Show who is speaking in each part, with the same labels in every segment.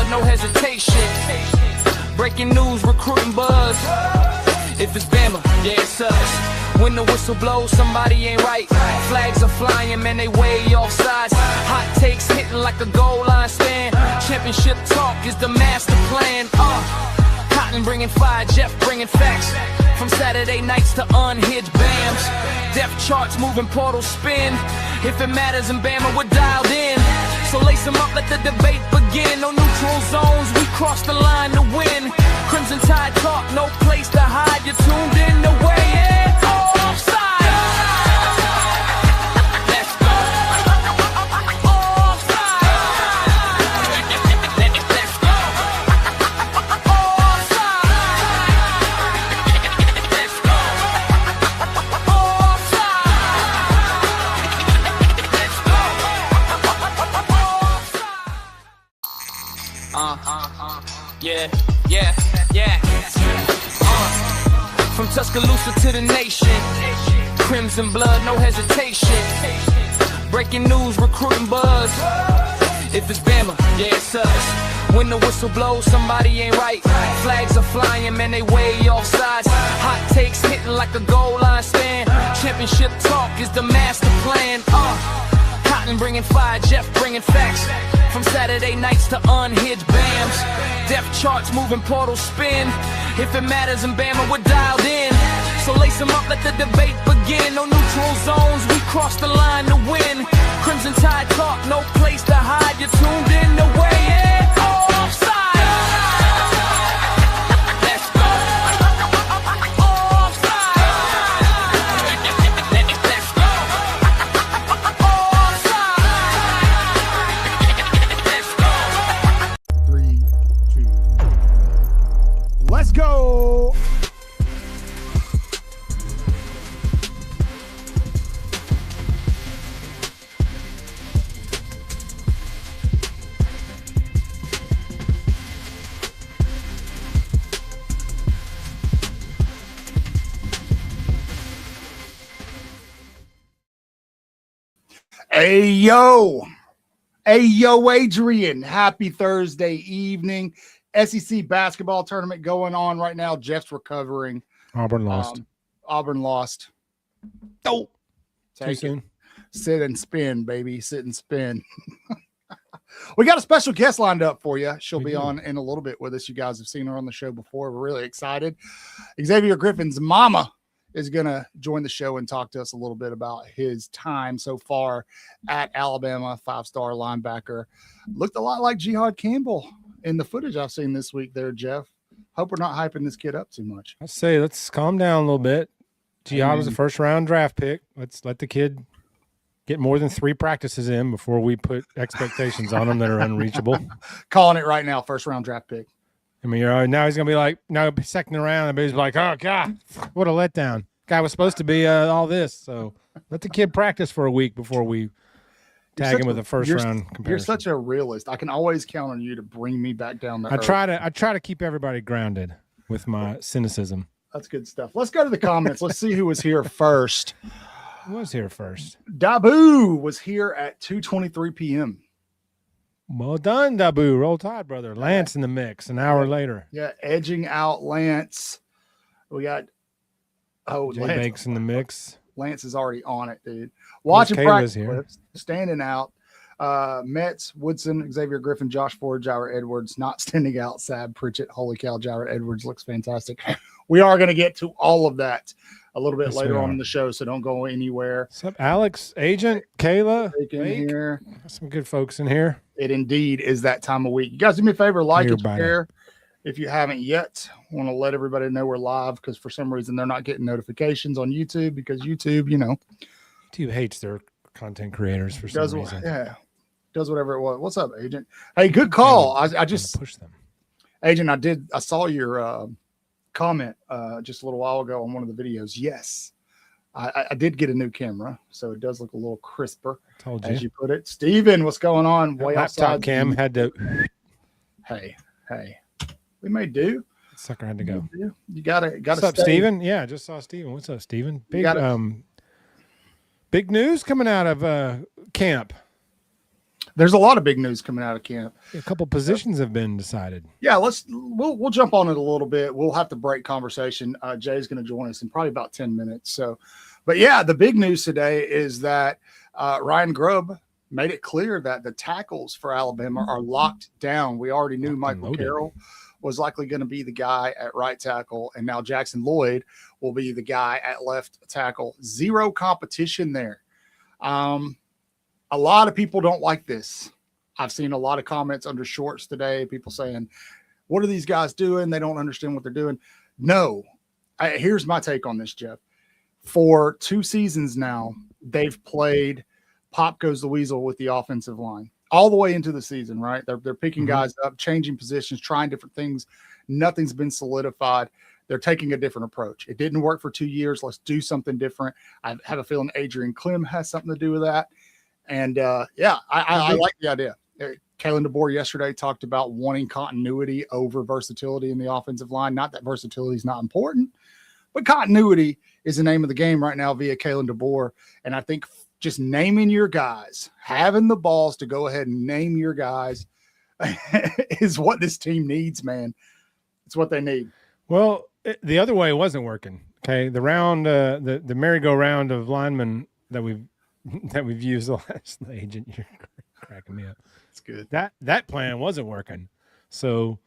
Speaker 1: blood, no hesitation. Breaking news, recruiting buzz. If it's Bama, yeah, it's us. When the whistle blows, somebody ain't right. Flags are flying, man, they way offsides. Hot takes hitting like a goal line stand. Championship talk is the master plan. Cotton bringing fire, Jeff bringing facts. From Saturday nights to unhinged BAMs. Depth charts moving, portals spin. If it matters in Bama, we're dialed in. So lace them up, let the debate begin. No neutral zones, we cross the line to win. Crimson Tide talk, no place to hide. You're tuned in the way, yeah, offside. Let's go. Offside. Let's go. Offside. Let's go. Yeah. From Tuscaloosa to the nation, crimson blood, no hesitation. Breaking news, recruiting buzz. If it's Bama, yeah, it's us. When the whistle blows, somebody ain't right. Flags are flying, man, they way offsides. Hot takes hitting like a goal line stand. Championship talk is the master plan. Cotton bringing fire, Jeff bringing facts. From Saturday nights to unhinged BAMs. Depth charts moving, portals spin. If it matters in Bama, we're dialed in. So lace them up, let the debate begin. No neutral zones, we cross the line to win. Crimson Tide talk, no place to hide. You're tuned in the way, yeah, offside. Let's go. Offside. Let's go. Offside. Let's go.
Speaker 2: 3, 2. Let's go. Hey, yo, Adrian. Happy Thursday evening. SEC basketball tournament going on right now. Jeff's recovering.
Speaker 3: Auburn lost.
Speaker 2: Auburn lost. Oh,
Speaker 3: Too soon.
Speaker 2: Sit and spin, baby. Sit and spin. We got a special guest lined up for you. She'll be on in a little bit with us. You guys have seen her on the show before. We're really excited. Xavier Griffin's mama is going to join the show and talk to us a little bit about his time so far at Alabama. 5-star linebacker. Looked a lot like Jihad Campbell in the footage I've seen this week there, Jeff. Hope we're not hyping this kid up too much.
Speaker 3: I say let's calm down a little bit. Jihad was a first-round draft pick. Let's let the kid get more than 3 practices in before we put expectations on him that are unreachable.
Speaker 2: Calling it right now, first-round draft pick.
Speaker 3: I mean, now he's going to be like, now second round, and he's like, oh, God, what a letdown. Guy was supposed to be all this. So let the kid practice for a week before we tag him with a first-round comparison.
Speaker 2: You're such a realist. I can always count on you to bring me back down to earth.
Speaker 3: I try to keep everybody grounded with my cynicism.
Speaker 2: That's good stuff. Let's go to the comments. Let's see who was here first.
Speaker 3: Who was here first?
Speaker 2: Dabu was here at 2:23 p.m.
Speaker 3: Well done, Dabu. Roll Tide, brother. Lance in the mix an hour later.
Speaker 2: Yeah, edging out Lance. We got
Speaker 3: Jay Banks in the mix.
Speaker 2: Lance is already on it, dude. Watching practice
Speaker 3: here.
Speaker 2: Clips, standing out. Metz, Woodson, Xavier Griffin, Josh Ford, Jared Edwards, not standing out. Sad Pritchett. Holy cow, Jared Edwards looks fantastic. We are going to get to all of that a little bit later on in the show, so don't go anywhere.
Speaker 3: What's up, Alex, Agent, Kayla?
Speaker 2: Here.
Speaker 3: Some good folks in here.
Speaker 2: It indeed is that time of week. You guys do me a favor, like and share. If you haven't yet, I want to let everybody know we're live because for some reason they're not getting notifications on YouTube because YouTube,
Speaker 3: YouTube hates their content creators for some reason.
Speaker 2: Yeah, does whatever it was. What's up, Agent? Hey, good call. I just
Speaker 3: push them.
Speaker 2: Agent, I saw your comment just a little while ago on one of the videos. Yes, I did get a new camera, so it does look a little crisper.
Speaker 3: Told you.
Speaker 2: As you put it. Steven, what's going on?
Speaker 3: Way laptop cam had to.
Speaker 2: Hey, we may do.
Speaker 3: Sucker had to go.
Speaker 2: You gotta.
Speaker 3: What's up, Steven? Yeah, just saw Steven. What's up, Steven? Big news coming out of camp.
Speaker 2: there's a lot of big news coming out of camp.
Speaker 3: A couple positions have been decided.
Speaker 2: Yeah, we'll jump on it a little bit. We'll have to break conversation. Jay's going to join us in probably about 10 minutes. So, but yeah, the big news today is that Ryan Grubb made it clear that the tackles for Alabama are locked down. We already knew Michael Carroll was likely going to be the guy at right tackle, and now Jackson Lloyd will be the guy at left tackle. Zero competition there. A lot of people don't like this. I've seen a lot of comments under shorts today, people saying, what are these guys doing? They don't understand what they're doing. No. Here's my take on this, Jeff. For 2 seasons now, they've played Pop Goes the Weasel with the offensive line all the way into the season, right? They're picking guys up, changing positions, trying different things. Nothing's been solidified. They're taking a different approach. It didn't work for 2 years. Let's do something different. I have a feeling Adrian Clem has something to do with that. And I like the idea. Kalen DeBoer yesterday talked about wanting continuity over versatility in the offensive line. Not that versatility is not important, but continuity is the name of the game right now via Kalen DeBoer. And I think just naming your guys, having the balls to go ahead and name your guys is what this team needs, man. It's what they need.
Speaker 3: Well, the other way wasn't working. Okay. The round, the merry-go-round of linemen that we've used the last agent, you're cracking me up.
Speaker 2: It's good.
Speaker 3: That plan wasn't working. So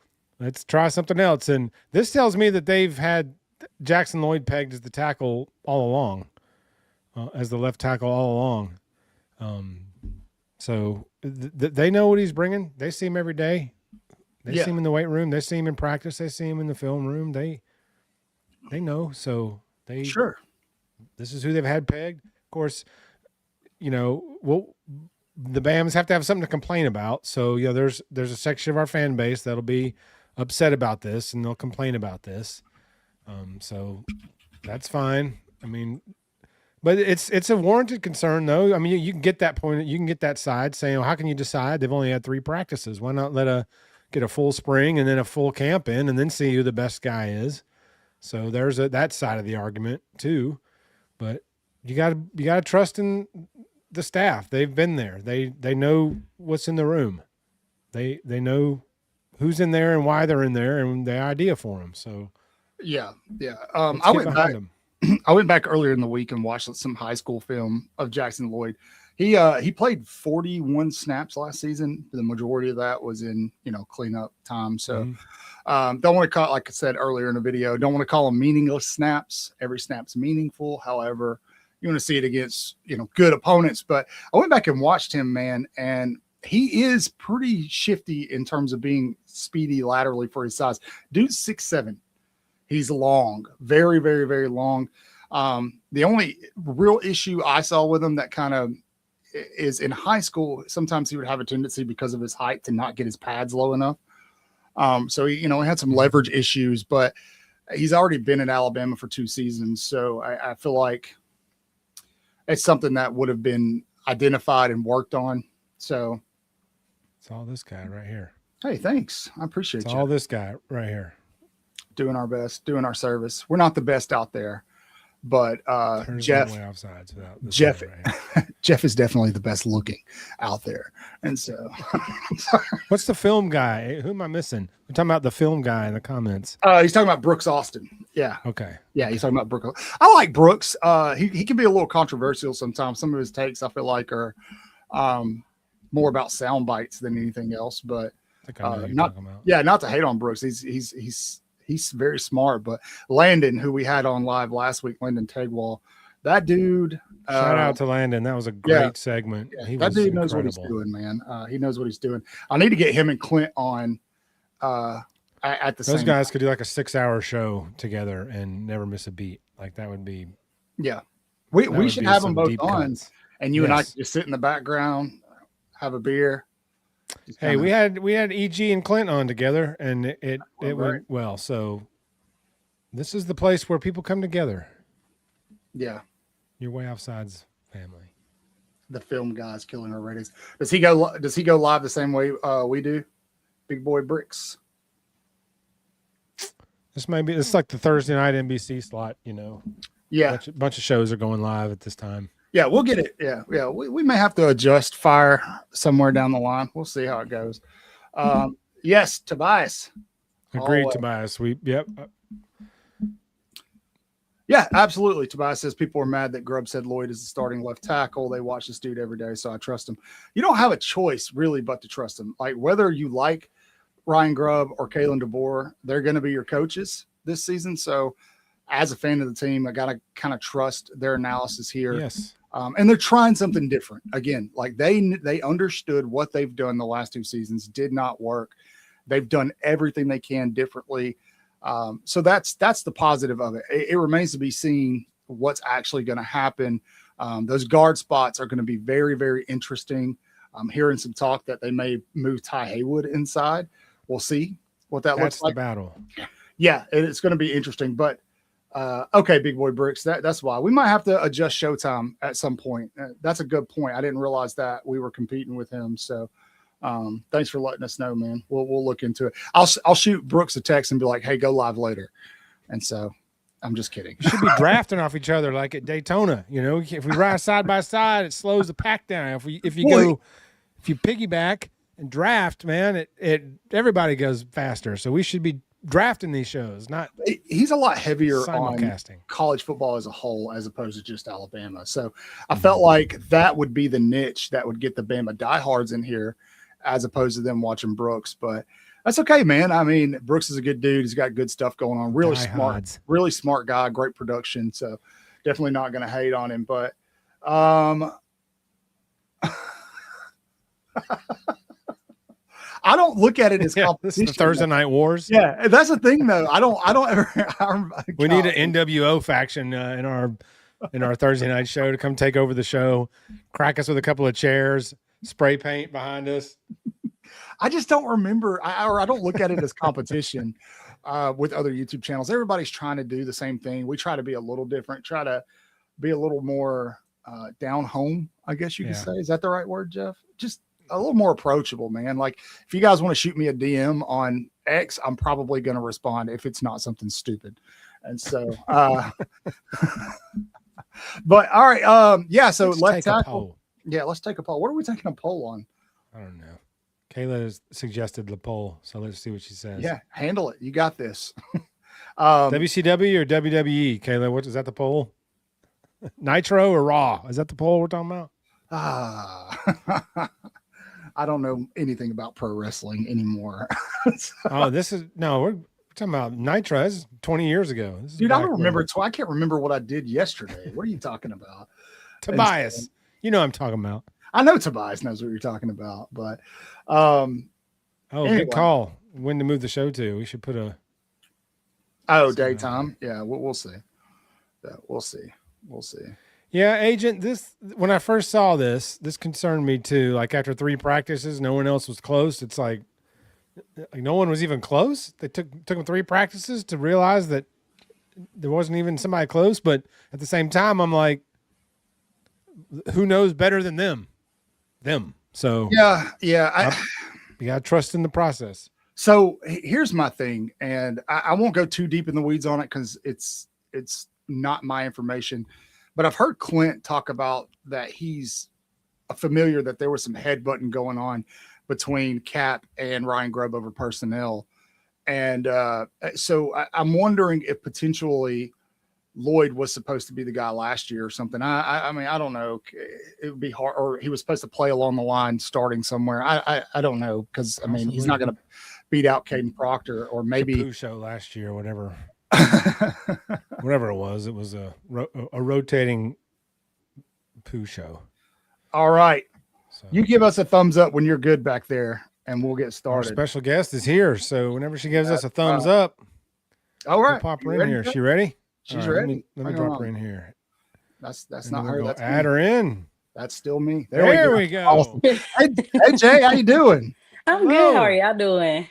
Speaker 3: let's try something else. And this tells me that they've had Jackson Lloyd pegged as the tackle all along, as the left tackle all along. So they know what he's bringing. They see him every day. They see him in the weight room. They see him in practice. They see him in the film room. They know. So this is who they've had pegged. Of course, the Bams have to have something to complain about. So, there's a section of our fan base that'll be upset about this and they'll complain about this. So that's fine. I mean, but it's a warranted concern though. I mean, you can get that point. You can get that side saying, how can you decide? They've only had 3 practices. Why not get a full spring and then a full camp in and then see who the best guy is? So there's that side of the argument too. But you gotta trust in the staff. They've been there. They know what's in the room. They know who's in there and why they're in there and the idea for them. So
Speaker 2: yeah. I went back earlier in the week and watched some high school film of Jackson Lloyd. He played 41 snaps last season. The majority of that was in cleanup time. So don't want to call, like I said earlier in the video, don't want to call them meaningless snaps. Every snap's meaningful. However, you want to see it against, good opponents. But I went back and watched him, man, and he is pretty shifty in terms of being speedy laterally for his size. Dude's 6'7". He's long, very, very, very long. The only real issue I saw with him that kind of is in high school, sometimes he would have a tendency because of his height to not get his pads low enough. So he had some leverage issues, but he's already been at Alabama for 2 seasons. So I feel like it's something that would have been identified and worked on. So
Speaker 3: it's all this guy right here.
Speaker 2: Hey, thanks. I appreciate you.
Speaker 3: All this guy right here.
Speaker 2: Doing our best, doing our service. We're not the best out there, but Jeff is definitely the best looking out there. And so
Speaker 3: what's the film guy? Who am I missing? We're talking about the film guy in the comments.
Speaker 2: He's talking about Brooks Austin. Yeah.
Speaker 3: Okay.
Speaker 2: Yeah, he's talking about Brooks. I like Brooks. He can be a little controversial sometimes. Some of his takes I feel like are more about sound bites than anything else. But not to hate on Brooks. He's very smart. But Landon, who we had on live last week, Landon Tegwall, that dude.
Speaker 3: Shout out to Landon. That was a great segment.
Speaker 2: Yeah, that dude knows what he's doing, man. He knows what he's doing. I need to get him and Clint on at the same time.
Speaker 3: Those guys could do like a 6-hour show together and never miss a beat. Like that would be.
Speaker 2: Yeah. We should have them both on. And you and I could just sit in the background, have a beer.
Speaker 3: Hey, we had EG and Clint on together, and it went well. So this is the place where people come together.
Speaker 2: Yeah,
Speaker 3: your Waaaay Offsides family.
Speaker 2: The film guy's killing our ratings. Does he go live the same way we do? Big Boy Bricks.
Speaker 3: It's like the Thursday night NBC slot. Yeah,
Speaker 2: a
Speaker 3: bunch of shows are going live at this time.
Speaker 2: Yeah, we'll get it. Yeah. We may have to adjust fire somewhere down the line. We'll see how it goes. Yes, Tobias.
Speaker 3: Agreed, Tobias. Yep.
Speaker 2: Yeah, absolutely. Tobias says people are mad that Grubb said Lloyd is the starting left tackle. They watch this dude every day, so I trust him. You don't have a choice really but to trust him. Like whether you like Ryan Grubb or Kalen DeBoer, they're going to be your coaches this season. So as a fan of the team, I got to kind of trust their analysis here.
Speaker 3: Yes.
Speaker 2: And they're trying something different. Again, like they understood what they've done the last 2 seasons did not work. They've done everything they can differently. So that's the positive of it. It remains to be seen what's actually going to happen. Those guard spots are going to be very, very interesting. I'm hearing some talk that they may move Ty Haywood inside. We'll see what that looks like.
Speaker 3: That's the battle.
Speaker 2: Yeah, it's going to be interesting. But okay, Big Boy Bricks, that's why we might have to adjust Showtime at some point. That's a good point. I didn't realize that we were competing with him. So thanks for letting us know, man. We'll look into it. I'll shoot Brooks a text and be like, hey, go live later. And so I'm just kidding.
Speaker 3: We should be drafting off each other like at Daytona. You know, if we ride side by side, it slows the pack down. If you piggyback and draft, man, it everybody goes faster. So we should be drafting these shows, not
Speaker 2: he's a lot heavier
Speaker 3: simulcasting
Speaker 2: on college football as a whole as opposed to just Alabama. So I felt like that would be the niche that would get the Bama diehards in here as opposed to them watching Brooks. But that's okay, man. I mean, Brooks is a good dude. He's got good stuff going on. Really smart guy, great production. So definitely not going to hate on him. But I don't look at it as competition.
Speaker 3: This is the Thursday Night Wars.
Speaker 2: Yeah, that's the thing, though. I don't ever.
Speaker 3: We need an NWO faction in our Thursday night show to come take over the show, crack us with a couple of chairs, spray paint behind us.
Speaker 2: I just don't remember, I don't look at it as competition with other YouTube channels. Everybody's trying to do the same thing. We try to be a little different, try to be a little more down home, I guess you could say. Is that the right word, Jeff? Just a little more approachable, man. Like if you guys want to shoot me a DM on X, I'm probably going to respond if it's not something stupid. And so, but all right. So let's tackle. Yeah, let's take a poll. What are we taking a poll on?
Speaker 3: I don't know. Kayla has suggested the poll, so let's see what she says.
Speaker 2: Yeah, handle it. You got this.
Speaker 3: WCW or WWE, Kayla? What is that the poll? Nitro or Raw? Is that the poll we're talking about?
Speaker 2: I don't know anything about pro wrestling anymore.
Speaker 3: We're talking about Nitro. This is 20 years ago.
Speaker 2: Dude, I don't remember. I can't remember what I did yesterday. What are you talking about?
Speaker 3: Tobias. You know what I'm talking about.
Speaker 2: I know Tobias knows what you're talking about, but
Speaker 3: anyway. Good call. When to move the show to? We should put a
Speaker 2: daytime. Yeah, we'll see. Yeah, we'll see.
Speaker 3: Yeah, Agent, when I first saw this concerned me too. Like after 3 practices, no one else was close. It's like no one was even close. They took them 3 practices to realize that there wasn't even somebody close. But at the same time, I'm like, who knows better than them? So
Speaker 2: yeah.
Speaker 3: You got to trust in the process.
Speaker 2: So here's my thing, and I won't go too deep in the weeds on it because it's not my information. But I've heard Clint talk about that he's familiar that there was some headbutting going on between Cap and Ryan Grubb over personnel. And so I'm wondering if potentially Lloyd was supposed to be the guy last year or something. I mean, I don't know. It would be hard, or he was supposed to play along the line starting somewhere. I don't know because, I mean, he's not going to beat out Caden Proctor or maybe.
Speaker 3: The Pooh show last year, whatever. Whatever it was a rotating Pooh show.
Speaker 2: All right. So, you give us a thumbs up when you're good back there and we'll get started.
Speaker 3: Our special guest is here. So whenever she gives us a thumbs up,
Speaker 2: all right,
Speaker 3: we'll pop her in here. She ready?
Speaker 2: She's ready.
Speaker 3: Let me drop her in here.
Speaker 2: That's not her. That's
Speaker 3: add her in.
Speaker 2: That's still me.
Speaker 3: There we go.
Speaker 2: Awesome. Hey Jay, how you doing?
Speaker 4: I'm good. How are y'all doing?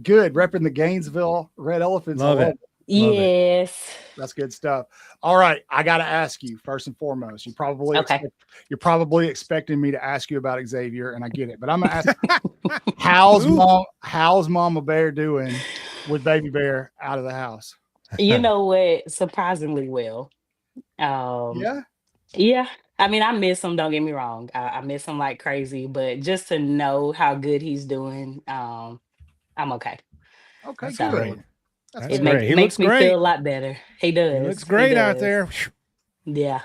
Speaker 2: Good. Repping the Gainesville Red Elephants.
Speaker 3: Love it.
Speaker 4: Yes.
Speaker 2: That's good stuff. All right. I got to ask you first and foremost, you're probably expecting me to ask you about Xavier, and I get it, but I'm going to ask how's Mama Bear doing with Baby Bear out of the house?
Speaker 4: You know what? Surprisingly well.
Speaker 2: Yeah.
Speaker 4: I mean, I miss him. Don't get me wrong. I miss him like crazy, but just to know how good he's doing, I'm okay.
Speaker 2: Okay,
Speaker 3: That's
Speaker 2: good.
Speaker 3: great.
Speaker 2: That's
Speaker 3: That's
Speaker 4: It
Speaker 2: good.
Speaker 3: great. He looks
Speaker 4: makes me feel
Speaker 3: great.
Speaker 4: a lot better. He
Speaker 3: He
Speaker 4: does.
Speaker 3: looks
Speaker 4: He
Speaker 3: great out
Speaker 4: does.
Speaker 3: there.
Speaker 4: Yeah.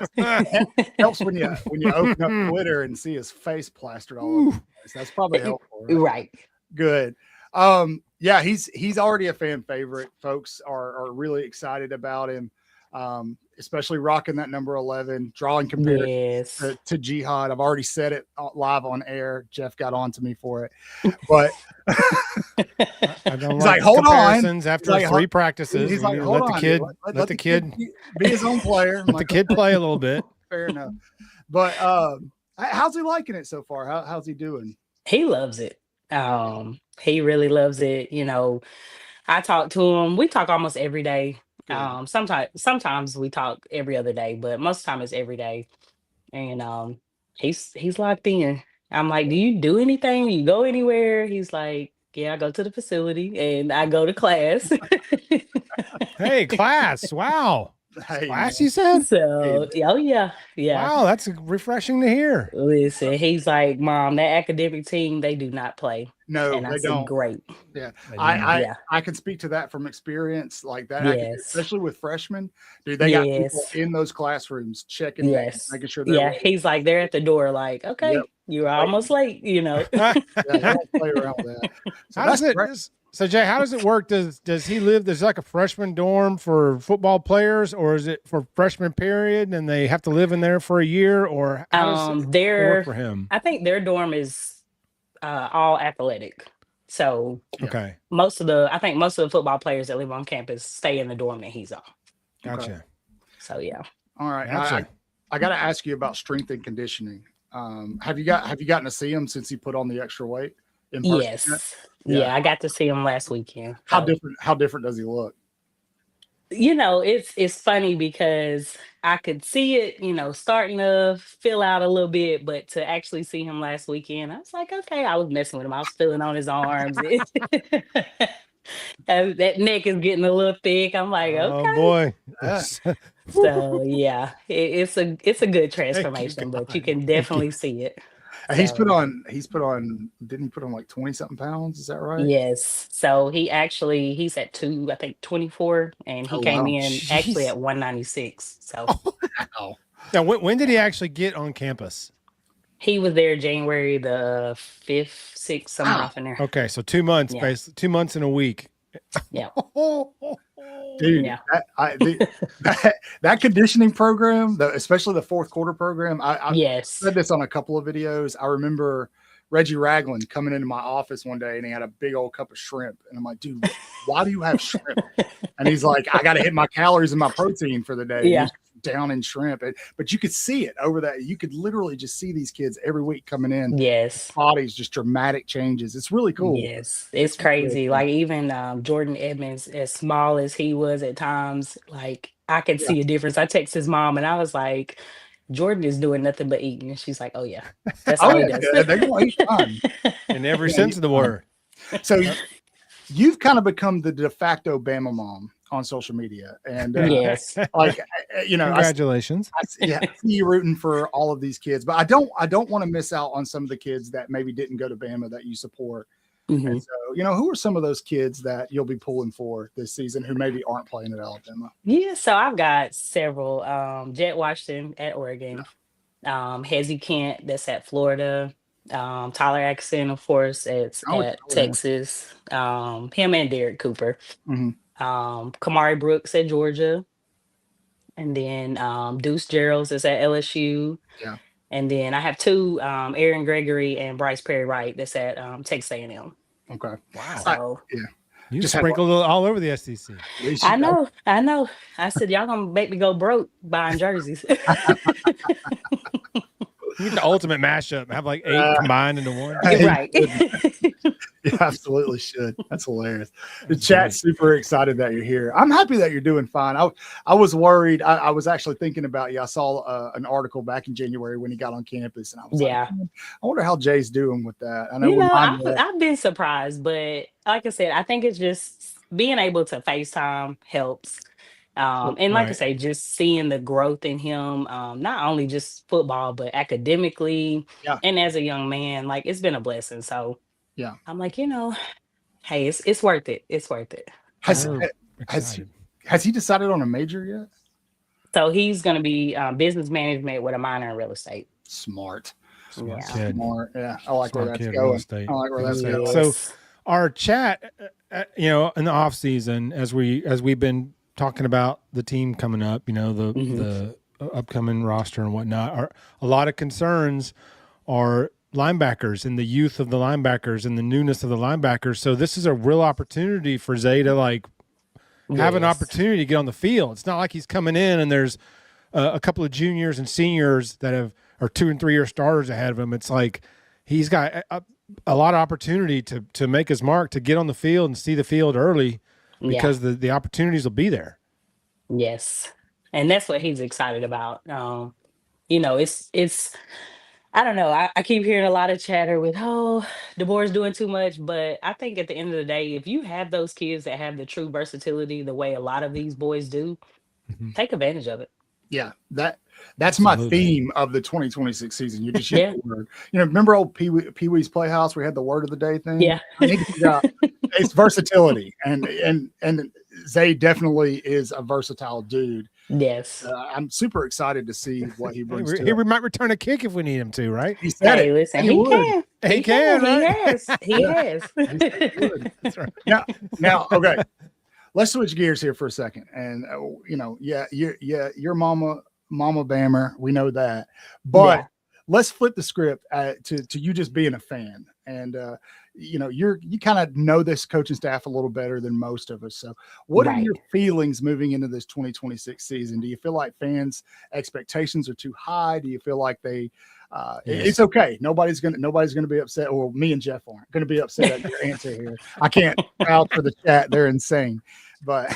Speaker 2: Helps when you open up Twitter and see his face plastered all over the place. That's probably helpful, right?
Speaker 4: Right.
Speaker 2: Good. Yeah, he's already a fan favorite. Folks are really excited about him, especially rocking that number 11, drawing comparisons
Speaker 4: Yes.
Speaker 2: to Jihad. I've already said it live on air. Jeff got on to me for it, but
Speaker 3: I don't
Speaker 2: he's
Speaker 3: like
Speaker 2: like, hold on.
Speaker 3: comparisons after
Speaker 2: He's like,
Speaker 3: 3 practices.
Speaker 2: He's
Speaker 3: We
Speaker 2: like,
Speaker 3: need to
Speaker 2: hold
Speaker 3: let the
Speaker 2: on,
Speaker 3: kid
Speaker 2: let the kid be his own player. I'm
Speaker 3: let the
Speaker 2: like,
Speaker 3: kid play a little bit.
Speaker 2: fair enough. But how's he liking it so far? How's he doing?
Speaker 4: He loves it. He really loves it. I talk to him. We talk almost every day.
Speaker 2: Good.
Speaker 4: Sometimes we talk every other day, but most of the time it's every day. And he's locked in. I'm like, do you do anything? Do you go anywhere? He's like, yeah, I go to the facility and I go to class.
Speaker 3: Hey, class. Wow.
Speaker 2: Hey,
Speaker 3: Class,
Speaker 2: man.
Speaker 3: you said?
Speaker 4: So, oh yeah, yeah.
Speaker 3: Wow, that's refreshing to hear.
Speaker 4: Listen, he's like, Mom, that academic team, they do not play.
Speaker 2: No,
Speaker 4: And I
Speaker 2: they
Speaker 4: said,
Speaker 2: don't.
Speaker 4: great.
Speaker 2: Yeah,
Speaker 3: They
Speaker 2: I
Speaker 3: don't.
Speaker 2: can speak to that from experience. Like that,
Speaker 4: Yes.
Speaker 2: especially with freshmen, dude. They got people
Speaker 4: Yes.
Speaker 2: in those classrooms checking names,
Speaker 4: Yes.
Speaker 2: making sure they're
Speaker 4: Yeah.
Speaker 2: ready.
Speaker 4: He's like, they're at the door, like, okay,
Speaker 2: Yep.
Speaker 4: you're almost late,
Speaker 2: Yeah, they don't play around with that. So
Speaker 3: How
Speaker 2: that's
Speaker 3: does it?
Speaker 2: great.
Speaker 3: So Jay, how does it work? Does he live? There's like a freshman dorm for football players, or is it for freshman period and they have to live in there for a year, or how does it work
Speaker 4: Their
Speaker 3: for him?
Speaker 4: I think their dorm is all athletic. So
Speaker 2: Yeah.
Speaker 3: Okay,
Speaker 4: I think most of the football players that live on campus stay in the dorm that he's on.
Speaker 3: gotcha.
Speaker 4: So yeah.
Speaker 2: All right,
Speaker 3: Gotcha.
Speaker 2: I got to ask you about strength and conditioning. Have you gotten to see him since he put on the extra weight in person?
Speaker 4: Yes.
Speaker 2: Yeah.
Speaker 4: Yeah, I got to see him last weekend.
Speaker 2: How
Speaker 4: So,
Speaker 2: different does he look?
Speaker 4: it's funny because I could see it, starting to fill out a little bit, but to actually see him last weekend, I was like, okay, I was messing with him. I was feeling on his arms. And that neck is getting a little thick. I'm like,
Speaker 3: Oh
Speaker 4: okay.
Speaker 3: boy.
Speaker 2: Yeah.
Speaker 4: So yeah, it's a good transformation, but you can definitely see it.
Speaker 2: He's
Speaker 4: So,
Speaker 2: put on. Didn't he put on like 20 something pounds? Is that right?
Speaker 4: yes. So he's at 24 and he
Speaker 2: Oh,
Speaker 4: came
Speaker 2: wow.
Speaker 4: in actually
Speaker 3: Jeez.
Speaker 4: at 196. So
Speaker 2: Wow.
Speaker 3: Now, when did he actually get on campus?
Speaker 4: he was there January the 5th, 6th, somewhere
Speaker 2: Wow.
Speaker 4: off in there.
Speaker 3: Okay, so 2 months,
Speaker 4: Yeah.
Speaker 3: basically 2 months in a week.
Speaker 4: Yeah.
Speaker 2: Dude,
Speaker 4: Yeah.
Speaker 2: that conditioning program, especially the fourth quarter program, I
Speaker 4: Yes.
Speaker 2: said this on a couple of videos. I remember Reggie Ragland coming into my office one day and he had a big old cup of shrimp. And I'm like, dude, why do you have shrimp? And he's like, I got to hit my calories and my protein for the day.
Speaker 4: Yeah.
Speaker 2: And he's down in shrimp. But you could see it over that. You could literally just see these kids every week coming in.
Speaker 4: Yes.
Speaker 2: Bodies, just dramatic changes. It's really cool.
Speaker 4: Yes. It's crazy. Like even Jordan Edmonds, as small as he was at times, like I could see a difference. I texted his mom and I was like, Jordan is doing nothing but eating. And she's like, oh yeah, that's all he does.
Speaker 2: Yeah, they're going to eat fun.
Speaker 3: In every
Speaker 2: Yeah,
Speaker 3: sense of the word.
Speaker 2: So you've kind of become the de facto Bama mom on social media. And
Speaker 4: Yes.
Speaker 2: like,
Speaker 3: Congratulations.
Speaker 2: I see you rooting for all of these kids, but I don't want to miss out on some of the kids that maybe didn't go to Bama that you support.
Speaker 4: Mhm.
Speaker 2: And so, who are some of those kids that you'll be pulling for this season who maybe aren't playing at Alabama?
Speaker 4: Yeah, so I've got several. Jet Washington at Oregon, Hezzy Kent that's at Florida, Tyler Atkinson, of course, at Texas, him and Derek Cooper,
Speaker 2: Mhm.
Speaker 4: Kamari Brooks at Georgia, and then Deuce Gerald's is at LSU.
Speaker 2: Yeah.
Speaker 4: And then I have two, Aaron Gregory and Bryce Perry Wright that's at Texas A&M.
Speaker 2: Okay.
Speaker 3: Wow.
Speaker 4: So
Speaker 3: You
Speaker 2: Just had
Speaker 3: sprinkled it all over the SEC.
Speaker 2: At least
Speaker 4: I know. I said, y'all gonna make me go broke buying jerseys.
Speaker 3: You get the ultimate mashup. Have like 8 combined into one.
Speaker 4: Right.
Speaker 2: You absolutely should. That's hilarious. The chat's super excited that you're here. I'm happy that you're doing fine. I was worried. I was actually thinking about you. I saw an article back in January when he got on campus, and I was like, I wonder how Jay's doing with that. I know,
Speaker 4: I've been surprised, but like I said, I think it's just being able to FaceTime helps. And like I
Speaker 3: Right.
Speaker 4: say, just seeing the growth in him, not only just football, but academically
Speaker 2: Yeah.
Speaker 4: and as a young man, like it's been a blessing. So
Speaker 2: Yeah.
Speaker 4: I'm like, hey, it's worth it. It's worth it.
Speaker 2: Has
Speaker 4: So,
Speaker 3: We're
Speaker 2: has
Speaker 3: excited.
Speaker 2: has he decided on a major yet?
Speaker 4: so he's going to be business management with a minor in real estate.
Speaker 2: Smart.
Speaker 3: Smart
Speaker 4: Yeah.
Speaker 3: kid.
Speaker 2: Smart. Yeah. I like where
Speaker 3: Smart
Speaker 2: that's
Speaker 3: kid, real
Speaker 2: going.
Speaker 3: estate.
Speaker 2: I like where
Speaker 3: Real
Speaker 2: that's
Speaker 3: estate.
Speaker 2: going.
Speaker 3: So
Speaker 4: Yes.
Speaker 3: our chat, in the off season, as we've been talking about the team coming up, the upcoming roster and whatnot, are a lot of concerns are linebackers and the youth of the linebackers and the newness of the linebackers. So this is a real opportunity for Zay to have an
Speaker 4: Yes.
Speaker 3: opportunity to get on the field. It's not like he's coming in and there's a couple of juniors and seniors that are 2 and 3 year starters ahead of him. It's like he's got a lot of opportunity to make his mark, to get on the field and see the field early, because the opportunities will be there.
Speaker 4: Yes. And that's what he's excited about. It's I don't know. I keep hearing a lot of chatter with, DeBoer's doing too much. But I think at the end of the day, if you have those kids that have the true versatility the way a lot of these boys do, take advantage of it.
Speaker 2: Yeah, that's my
Speaker 3: Absolutely.
Speaker 2: theme of the 2026 season. You just use
Speaker 4: Yeah.
Speaker 2: the word. Remember old Pee Wee's Playhouse? We had the word of the day thing.
Speaker 4: Yeah.
Speaker 2: I need to figure out it's versatility, and Zay definitely is a versatile dude.
Speaker 4: Yes.
Speaker 2: I'm super excited to see what he brings.
Speaker 3: He might return a kick if we need him to, right?
Speaker 2: He said
Speaker 4: Hey,
Speaker 2: it.
Speaker 4: listen,
Speaker 2: He
Speaker 4: he
Speaker 2: would.
Speaker 4: can.
Speaker 3: He can, right?
Speaker 4: He has.
Speaker 2: He would.
Speaker 3: That's right.
Speaker 2: Now, okay. Let's switch gears here for a second. And your mama Bammer, we know that. But let's flip the script to you just being a fan. And you kind of know this coaching staff a little better than most of us. So what are your feelings moving into this 2026 season? Do you feel like fans' expectations are too high? Do you feel like it's okay? Nobody's gonna be upset, or me and Jeff aren't gonna be upset at your answer here. I can't vouch for the chat; they're insane. But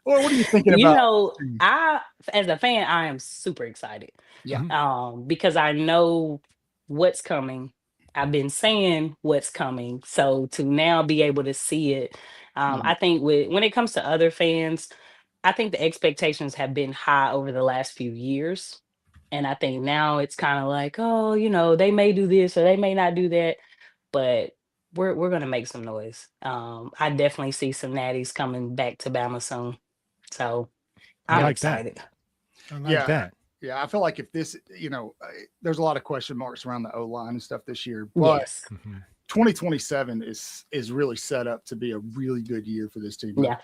Speaker 2: what are you thinking about?
Speaker 4: As a fan, I am super excited.
Speaker 2: Yeah.
Speaker 4: Because I know what's coming. I've been saying what's coming. So to now be able to see it, I think when it comes to other fans, I think the expectations have been high over the last few years. And I think now it's kind of like, they may do this or they may not do that, but we're gonna make some noise. I definitely see some natties coming back to Bama soon. So I'm excited.
Speaker 3: I like that.
Speaker 2: Yeah, I feel like if this, there's a lot of question marks around the O-line and stuff this year, but 2027 is really set up to be a really good year for this team.
Speaker 4: Yeah.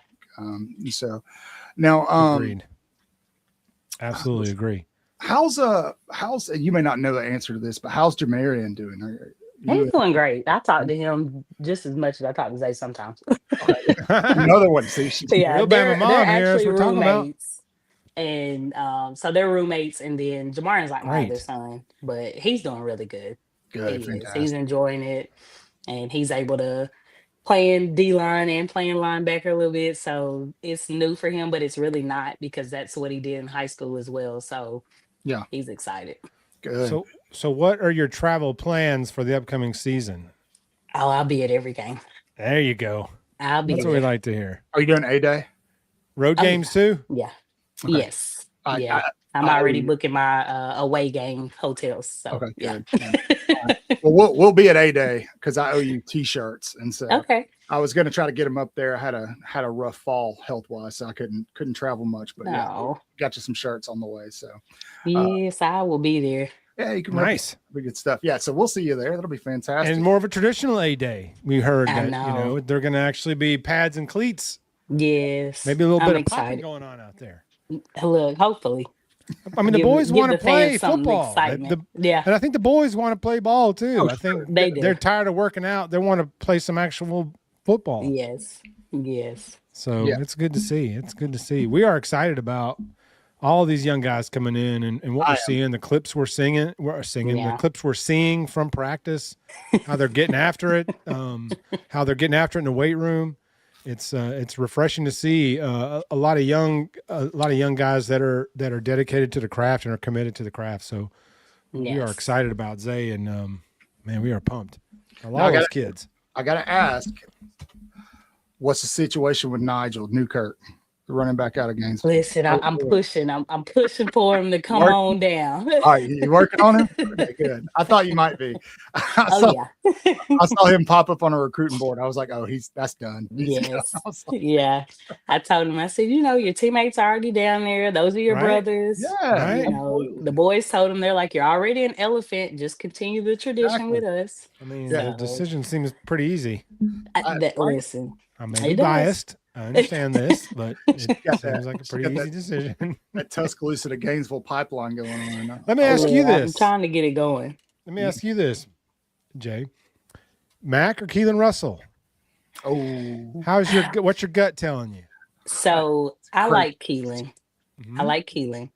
Speaker 2: So now,
Speaker 3: agreed. Absolutely agree.
Speaker 2: How's you may not know the answer to this, but how's Jamarian doing?
Speaker 4: He's doing great. I talk to him just as much as I talk to Zay sometimes.
Speaker 2: Another one. See,
Speaker 4: Real
Speaker 3: Bama mom
Speaker 4: they're
Speaker 3: here. That's
Speaker 4: actually
Speaker 3: what we're talking about.
Speaker 4: roommates. And so they're roommates, and then Jamarian's like my other son, but he's doing really good.
Speaker 2: Good,
Speaker 4: He's enjoying it, and he's able to play in D-line and playing linebacker a little bit. So it's new for him, but it's really not, because that's what he did in high school as well. So
Speaker 2: yeah,
Speaker 4: he's excited.
Speaker 2: Good.
Speaker 3: So what are your travel plans for the upcoming season?
Speaker 4: Oh, I'll be at every game.
Speaker 3: There you go.
Speaker 4: That's
Speaker 3: what we like to hear.
Speaker 2: Are you doing A-Day?
Speaker 3: Road games too?
Speaker 4: Yeah.
Speaker 2: Okay.
Speaker 4: Yes. I'm already booking my away game hotels. So
Speaker 2: okay, good. Well, we'll be at A-Day because I owe you T-shirts, and so I was going to try to get them up there. I had a rough fall health-wise, so I couldn't travel much. But got you some shirts on the way. So
Speaker 4: yes, I will be there.
Speaker 2: Yeah, you can.
Speaker 3: Nice,
Speaker 2: good stuff. Yeah, so we'll see you there. That'll be fantastic.
Speaker 3: And more of a traditional A-Day. We heard that they're going to actually be pads and cleats.
Speaker 4: Yes,
Speaker 3: maybe a little bit of popping going on out there.
Speaker 4: Look, hopefully.
Speaker 3: I mean, the boys want to play football.
Speaker 4: And
Speaker 3: I think the boys want to play ball too. I think
Speaker 4: they're
Speaker 3: tired of working out. They want to play some actual football.
Speaker 4: Yes.
Speaker 3: So it's good to see. It's good to see. We are excited about all of these young guys coming in and what we're seeing, the clips we're singing, the clips we're seeing from practice, how they're getting after it, how they're getting after it in the weight room. It's refreshing to see a lot of young guys that are dedicated to the craft and are committed to the craft. So we are excited about Zay, and man, we are pumped. I love those kids.
Speaker 2: I got to ask, what's the situation with Nigel Newkirk? the running back out of Gainesville.
Speaker 4: Listen, I'm pushing. I'm pushing for him to come
Speaker 2: Working.
Speaker 4: on down.
Speaker 2: All right, you working on him? Okay, good. I thought you might be.
Speaker 4: Yeah.
Speaker 2: I saw him pop up on a recruiting board. I was like, oh, that's done.
Speaker 4: Yes.
Speaker 2: Like,
Speaker 4: Yeah. I told him, I said, your teammates are already down there. Those are your brothers.
Speaker 2: yeah,
Speaker 3: Right.
Speaker 4: The boys told him, they're like, you're already an elephant. Just continue the tradition with us.
Speaker 3: I mean,
Speaker 2: Yeah.
Speaker 3: the decision seems pretty easy.
Speaker 4: Listen.
Speaker 3: I may
Speaker 4: It
Speaker 3: be
Speaker 4: does.
Speaker 3: biased. I understand this, but it
Speaker 2: got
Speaker 3: seems like a pretty
Speaker 2: got
Speaker 3: easy decision.
Speaker 2: that Tuscaloosa to Gainesville pipeline going on.
Speaker 3: Let me ask you
Speaker 4: I'm
Speaker 3: this.
Speaker 4: trying to get it going.
Speaker 3: Let me ask you this, Jay. Mac or Keelan Russell?
Speaker 2: Oh,
Speaker 3: What's your gut telling you?
Speaker 4: So I
Speaker 2: crazy.
Speaker 4: like Keelan. I like Keelan.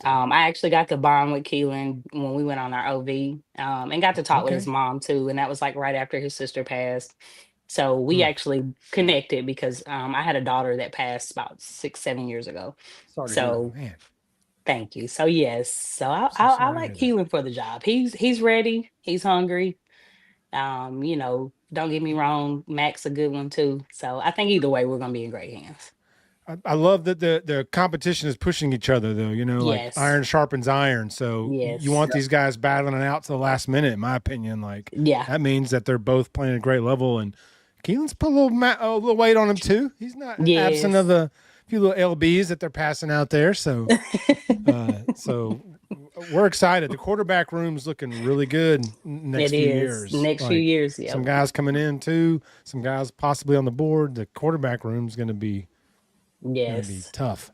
Speaker 4: I actually got to bond with Keelan when we went on our OV and got to talk with his mom too. And that was like right after his sister passed. So we actually connected because I had a daughter that passed about 6-7 years ago.
Speaker 2: Sorry to
Speaker 4: So
Speaker 3: Man,
Speaker 4: thank you. So yes, so I
Speaker 3: sorry
Speaker 4: like
Speaker 3: to hear
Speaker 4: Keelan for the job. He's ready. He's hungry. Don't get me wrong, Mac's a good one too. So I think either way we're gonna be in great hands.
Speaker 3: I love that the competition is pushing each other, though. Like
Speaker 4: Yes.
Speaker 3: iron sharpens iron. So
Speaker 4: Yes.
Speaker 3: you want these guys battling it out to the last minute, in my opinion. Like,
Speaker 4: Yeah.
Speaker 3: that means that they're both playing at a great level. And Keelan's put a little weight on him, too. He's not absent of the few little LBs that they're passing out there. So, so we're excited. The quarterback room's looking really good next few years.
Speaker 4: Next few years, yeah.
Speaker 3: Some guys coming in, too. Some guys possibly on the board. The quarterback room's going to be tough.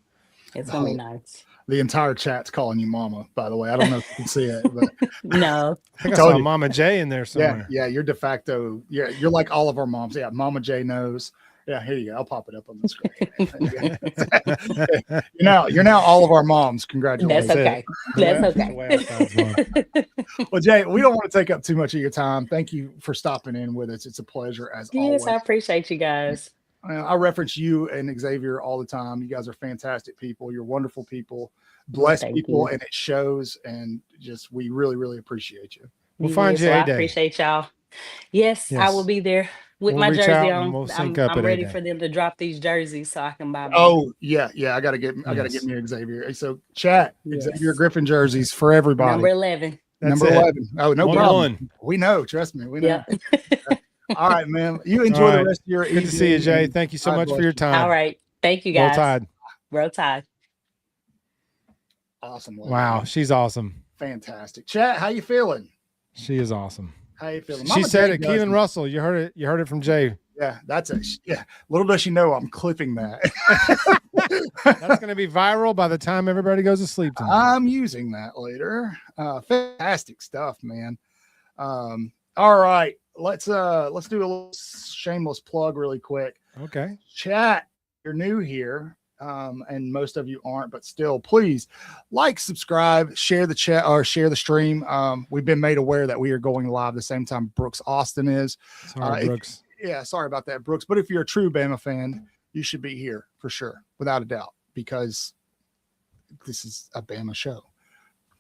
Speaker 4: It's gonna be nice.
Speaker 2: The entire chat's calling you mama, by the way. I don't know if you can see it, but
Speaker 4: No.
Speaker 3: I think I saw Mama J in there somewhere.
Speaker 2: yeah, you're de facto. Yeah, you're like all of our moms. Yeah, Mama J knows. Yeah, here you go. I'll pop it up on the screen. You're now all of our moms. Congratulations.
Speaker 4: That's okay. That's okay.
Speaker 2: Well, Jay, we don't want to take up too much of your time. Thank you for stopping in with us. It's a pleasure as always.
Speaker 4: Yes, I appreciate you guys.
Speaker 2: I reference you and Xavier all the time. You guys are fantastic people. You're wonderful people, blessed
Speaker 4: Thank
Speaker 2: people,
Speaker 4: you.
Speaker 2: and it shows. And just we really, really appreciate you.
Speaker 3: We'll find you
Speaker 4: I
Speaker 3: a day.
Speaker 4: appreciate y'all. Yes, I will be there with
Speaker 3: We'll
Speaker 4: my
Speaker 3: reach
Speaker 4: jersey
Speaker 3: out
Speaker 4: on.
Speaker 3: and we'll sync up
Speaker 4: I'm
Speaker 3: at
Speaker 4: ready
Speaker 3: A-Day.
Speaker 4: for them to drop these jerseys so I can buy them.
Speaker 2: Oh yeah. I gotta get me a Xavier. So chat Xavier Griffin jerseys for everybody.
Speaker 4: Number 11.
Speaker 2: Number 11. Oh, no problem.
Speaker 3: 1-1.
Speaker 2: We know. Trust me. We know.
Speaker 4: Yeah.
Speaker 2: All right, man. You enjoy the rest of your evening.
Speaker 3: Good to see you, Jay. Thank you so
Speaker 2: God
Speaker 3: much
Speaker 2: bless
Speaker 3: for your
Speaker 2: you.
Speaker 3: time.
Speaker 4: All right. Thank you guys.
Speaker 3: Roll Tide.
Speaker 4: Roll Tide.
Speaker 2: Awesome. lady.
Speaker 3: Wow, she's awesome.
Speaker 2: Fantastic. Chat, how you feeling?
Speaker 3: She is awson.
Speaker 2: How you feeling?
Speaker 3: She
Speaker 2: Mama
Speaker 3: said
Speaker 2: Jay
Speaker 3: it.
Speaker 2: does
Speaker 3: Keelan
Speaker 2: me.
Speaker 3: Russell. You heard it. You heard it from Jay.
Speaker 2: Yeah, little does she know I'm clipping that.
Speaker 3: That's going to be viral by the time everybody goes to sleep tonight.
Speaker 2: I'm using that later. Fantastic stuff, man. All right. Let's do a little shameless plug really quick.
Speaker 3: Okay.
Speaker 2: Chat, you're new here. And most of you aren't, but still, please like, subscribe, share the chat or share the stream. We've been made aware that we are going live the same time Brooks Austin is.
Speaker 3: Sorry, Brooks.
Speaker 2: Sorry about that, Brooks. But if you're a true Bama fan, you should be here for sure, without a doubt, because this is a Bama show,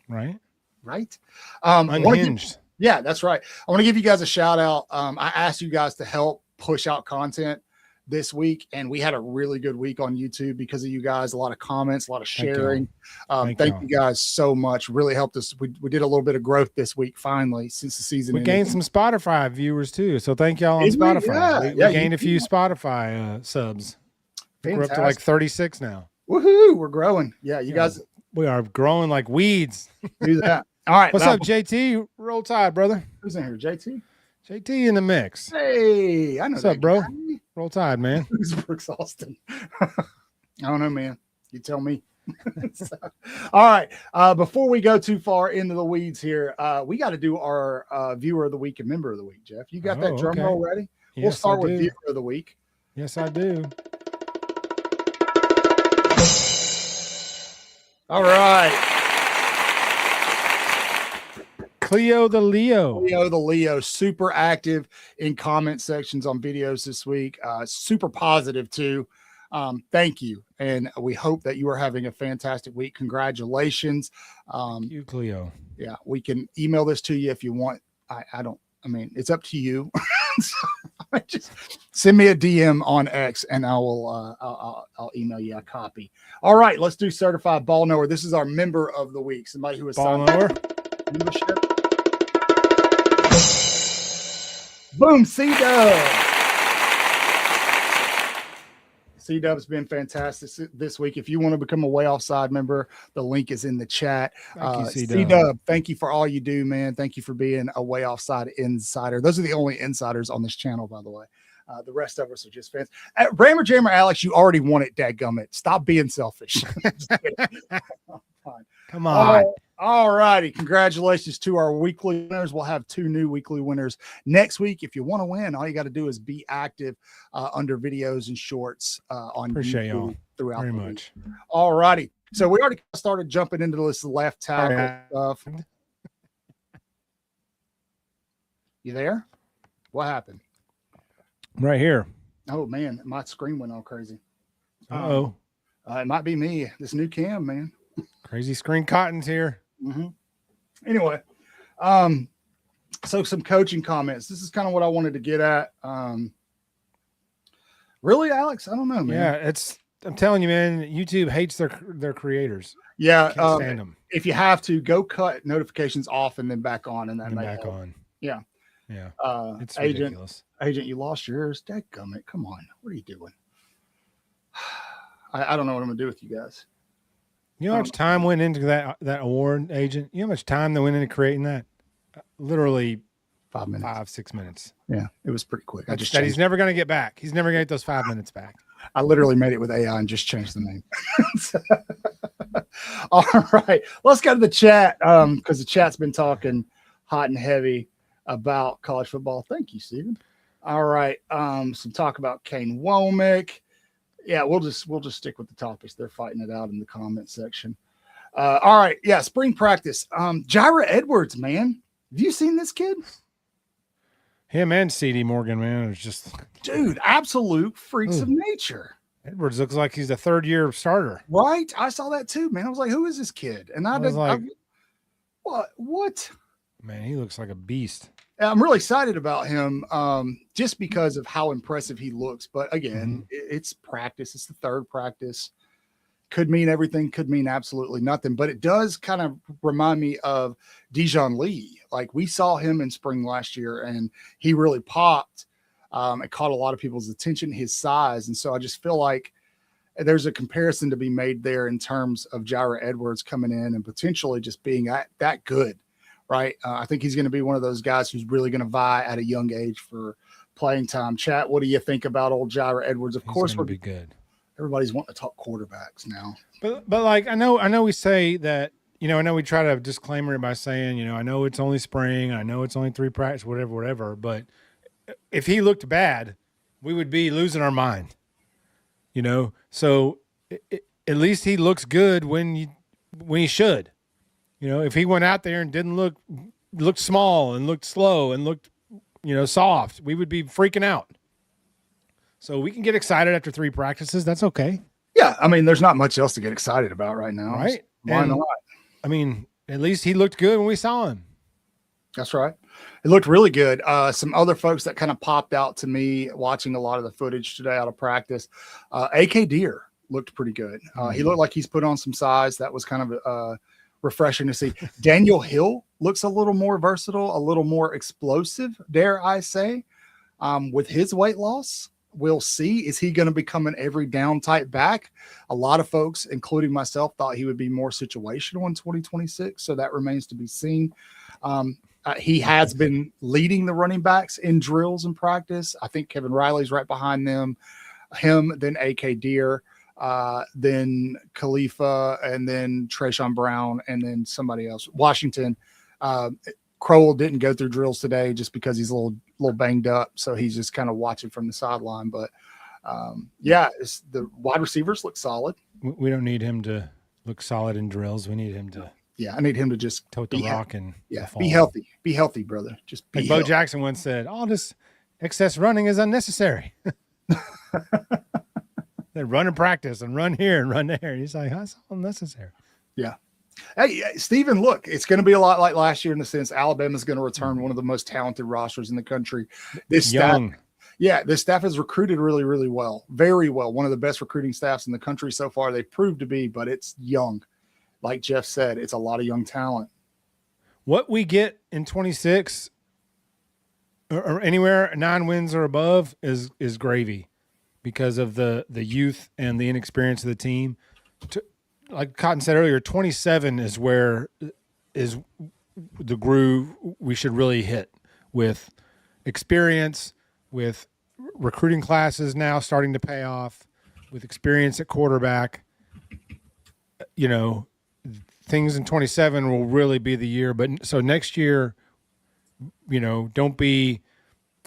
Speaker 3: Right.
Speaker 2: right?
Speaker 3: Unhinged.
Speaker 2: Yeah, that's right. I want to give you guys a shout out. I asked you guys to help push out content this week, and we had a really good week on YouTube because of you guys. A lot of comments, a lot of sharing. Thank you guys so much. Really helped us. We did a little bit of growth this week finally since the season
Speaker 3: We
Speaker 2: ended.
Speaker 3: gained some Spotify viewers too, so thank y'all on
Speaker 2: Did we?
Speaker 3: Spotify.
Speaker 2: Yeah.
Speaker 3: We gained a few Spotify subs. We're up to like 36 now.
Speaker 2: Woohoo! We're growing. Yeah, you guys
Speaker 3: We are growing like weeds.
Speaker 2: do that. All right.
Speaker 3: What's up, JT? Roll Tide, brother.
Speaker 2: Who's in here? JT?
Speaker 3: JT in the mix.
Speaker 2: Hey, I know.
Speaker 3: What's
Speaker 2: that
Speaker 3: up, bro?
Speaker 2: guy.
Speaker 3: Roll Tide, man.
Speaker 2: Who's Brooks Austin? I don't know, man. You tell me. All right. Before we go too far into the weeds here, we got to do our viewer of the week and member of the week. Jeff, you got that drum roll ready? We'll
Speaker 3: Yes,
Speaker 2: start
Speaker 3: I
Speaker 2: with
Speaker 3: do.
Speaker 2: viewer of the week.
Speaker 3: Yes, I do.
Speaker 2: All right.
Speaker 3: Cleo the Leo.
Speaker 2: Leo the Leo, super active in comment sections on videos this week. Super positive too. Thank you. And we hope that you are having a fantastic week. Congratulations.
Speaker 3: Thank you, Cleo.
Speaker 2: Yeah, we can email this to you if you want. I mean, it's up to you. Just send me a DM on X and I will I'll email you a copy. All right, let's do certified ball knower. This is our member of the week. Somebody who has
Speaker 3: Ball
Speaker 2: signed
Speaker 3: knower.
Speaker 2: membership. Boom, C-Dub. C-Dub's been fantastic this week. If you want to become a Waaaay Offside member, the link is in the chat.
Speaker 3: Thank you, C-Dub.
Speaker 2: C-Dub, thank you for all you do, man. Thank you for being a Waaaay Offside insider. Those are the only insiders on this channel, by the way. The rest of us are just fans. Rammer Jammer Alex, you already won it, dadgummit. Stop being selfish.
Speaker 3: Come on.
Speaker 2: All righty. Congratulations to our weekly winners. We'll have 2 new weekly winners next week. If you want to win, all you got to do is be active under videos and shorts on
Speaker 3: Appreciate
Speaker 2: YouTube
Speaker 3: y'all
Speaker 2: throughout
Speaker 3: very
Speaker 2: the
Speaker 3: much.
Speaker 2: week. All righty. So we already started jumping into this left tackle stuff. You there? What happened?
Speaker 3: Right here.
Speaker 2: Oh, man. My screen went all crazy.
Speaker 3: Uh-oh.
Speaker 2: It might be me. This new cam, man.
Speaker 3: Crazy screen Cotton's here.
Speaker 2: Mm-hmm. Anyway, so some coaching comments. This is kind of what I wanted to get at. Really, Alex? I don't know, man.
Speaker 3: Yeah, I'm telling you, man, YouTube hates their creators.
Speaker 2: Yeah.
Speaker 3: Can't stand them.
Speaker 2: If you have to, go cut notifications off and then back on, and that
Speaker 3: And
Speaker 2: may
Speaker 3: back
Speaker 2: help.
Speaker 3: on.
Speaker 2: Yeah.
Speaker 3: Yeah. It's
Speaker 2: Agent,
Speaker 3: ridiculous.
Speaker 2: Agent, you lost yours. Dadgummit. Come on. What are you doing? I don't know what I'm gonna do with you guys.
Speaker 3: You know how much time went into that award, Agent? You know how much time they went into creating that? Literally
Speaker 2: 5 minutes.
Speaker 3: 5-6 minutes.
Speaker 2: Yeah, it was pretty quick. I just
Speaker 3: that he's
Speaker 2: changed.
Speaker 3: never going to get back. He's never going to get those 5 minutes back.
Speaker 2: I literally made it with AI and just changed the name. All right, let's go to the chat because the chat's been talking hot and heavy about college football. Thank you, Steven. All right, some talk about Kane Womack. Yeah, we'll just stick with the topics. They're fighting it out in the comment section. All right, yeah, spring practice. Jaira Edwards, man, have you seen this kid?
Speaker 3: Him and CD Morgan, man, it's just
Speaker 2: Dude, absolute freaks of nature.
Speaker 3: Edwards looks like he's a third-year starter.
Speaker 2: Right? I saw that too, man. I was like, who is this kid? And I
Speaker 3: was like,
Speaker 2: what?
Speaker 3: Man, he looks like a beast.
Speaker 2: I'm really excited about him just because of how impressive he looks. But again, it's practice. It's the third practice. Could mean everything, could mean absolutely nothing. But it does kind of remind me of Dijon Lee. Like we saw him in spring last year and he really popped. It caught a lot of people's attention, his size. And so I just feel like there's a comparison to be made there in terms of Jaira Edwards coming in and potentially just being that good. Right. I think he's going to be one of those guys who's really going to vie at a young age for playing time. Chat, what do you think about old Jaira Edwards? Of course,
Speaker 3: we're be good.
Speaker 2: Everybody's wanting to talk quarterbacks now.
Speaker 3: But like I know we say that, you know, I know we try to disclaimer it by saying, you know, I know it's only spring, I know it's only 3 practice, whatever. But if he looked bad, we would be losing our mind. You know, so at least he looks good when he should. You know, if he went out there and didn't looked small and looked slow and looked, you know, soft, we would be freaking out. So we can get excited after 3 practices. That's okay.
Speaker 2: Yeah. I mean, there's not much else to get excited about right now.
Speaker 3: Right.
Speaker 2: Why not?
Speaker 3: I mean, at least he looked good when we saw him.
Speaker 2: That's right. It looked really good. Some other folks that kind of popped out to me watching a lot of the footage today out of practice. AK Deer looked pretty good. He looked like he's put on some size. That was kind of refreshing to see. Daniel Hill looks a little more versatile, a little more explosive, dare I say, with his weight loss. We'll see. Is he going to become an every down type back? A lot of folks, including myself, thought he would be more situational in 2026. So that remains to be seen. He has been leading the running backs in drills and practice. I think Kevin Riley's right behind them, then AK Deer, then Khalifa, and then Trayshawn Brown, and then somebody else. Washington. Crowell didn't go through drills today just because he's a little banged up, so he's just kind of watching from the sideline. But the wide receivers look solid.
Speaker 3: We don't need him to look solid in drills. We need him to.
Speaker 2: Yeah, I need him to just
Speaker 3: tote the rock and
Speaker 2: be healthy. Be healthy, brother. Just be
Speaker 3: like
Speaker 2: healthy.
Speaker 3: Bo Jackson once said, all this excess running is unnecessary. They run in practice and run here and run there. And he's like, that's all unnecessary.
Speaker 2: Yeah. Hey, Steven, look, it's going to be a lot like last year in the sense Alabama's going to return one of the most talented rosters in the country. This
Speaker 3: young.
Speaker 2: Yeah, this staff has recruited really, really well. Very well. One of the best recruiting staffs in the country so far. They've proved to be, but it's young. Like Jeff said, it's a lot of young talent.
Speaker 3: What we get in 26 or anywhere 9 wins or above is gravy because of the youth and the inexperience of the team. Like Cotton said earlier, 27 is where is the groove we should really hit with experience, with recruiting classes now starting to pay off, with experience at quarterback. You know, things in 27 will really be the year. But so next year, you know, don't be,